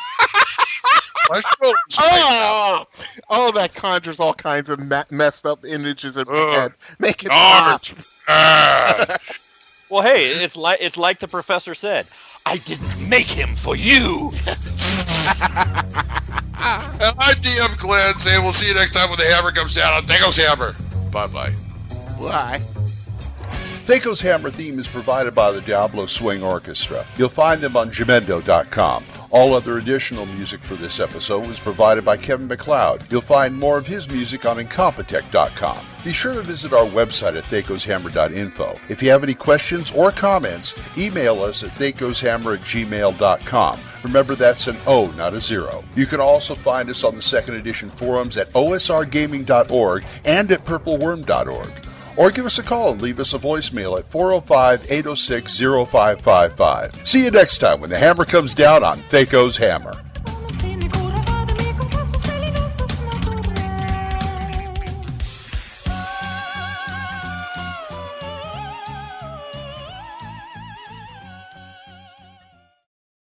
Oh, that conjures all kinds of messed up images in my head. Make it stop. Well, hey, it's like the professor said. I didn't make him for you. And I'm DM Glenn saying we'll see you next time when the hammer comes down on THACO's Hammer. Bye-bye. Bye. THACO's Hammer theme is provided by the Diablo Swing Orchestra. You'll find them on Jamendo.com. All other additional music for this episode was provided by Kevin MacLeod. You'll find more of his music on Incompetech.com. Be sure to visit our website at thacoshammer.info. If you have any questions or comments, email us at thacoshammer@gmail.com. Remember, that's an O, not a 0. You can also find us on the Second Edition forums at osrgaming.org and at purpleworm.org. Or give us a call and leave us a voicemail at 405-806-0555. See you next time when the hammer comes down on THACO's Hammer.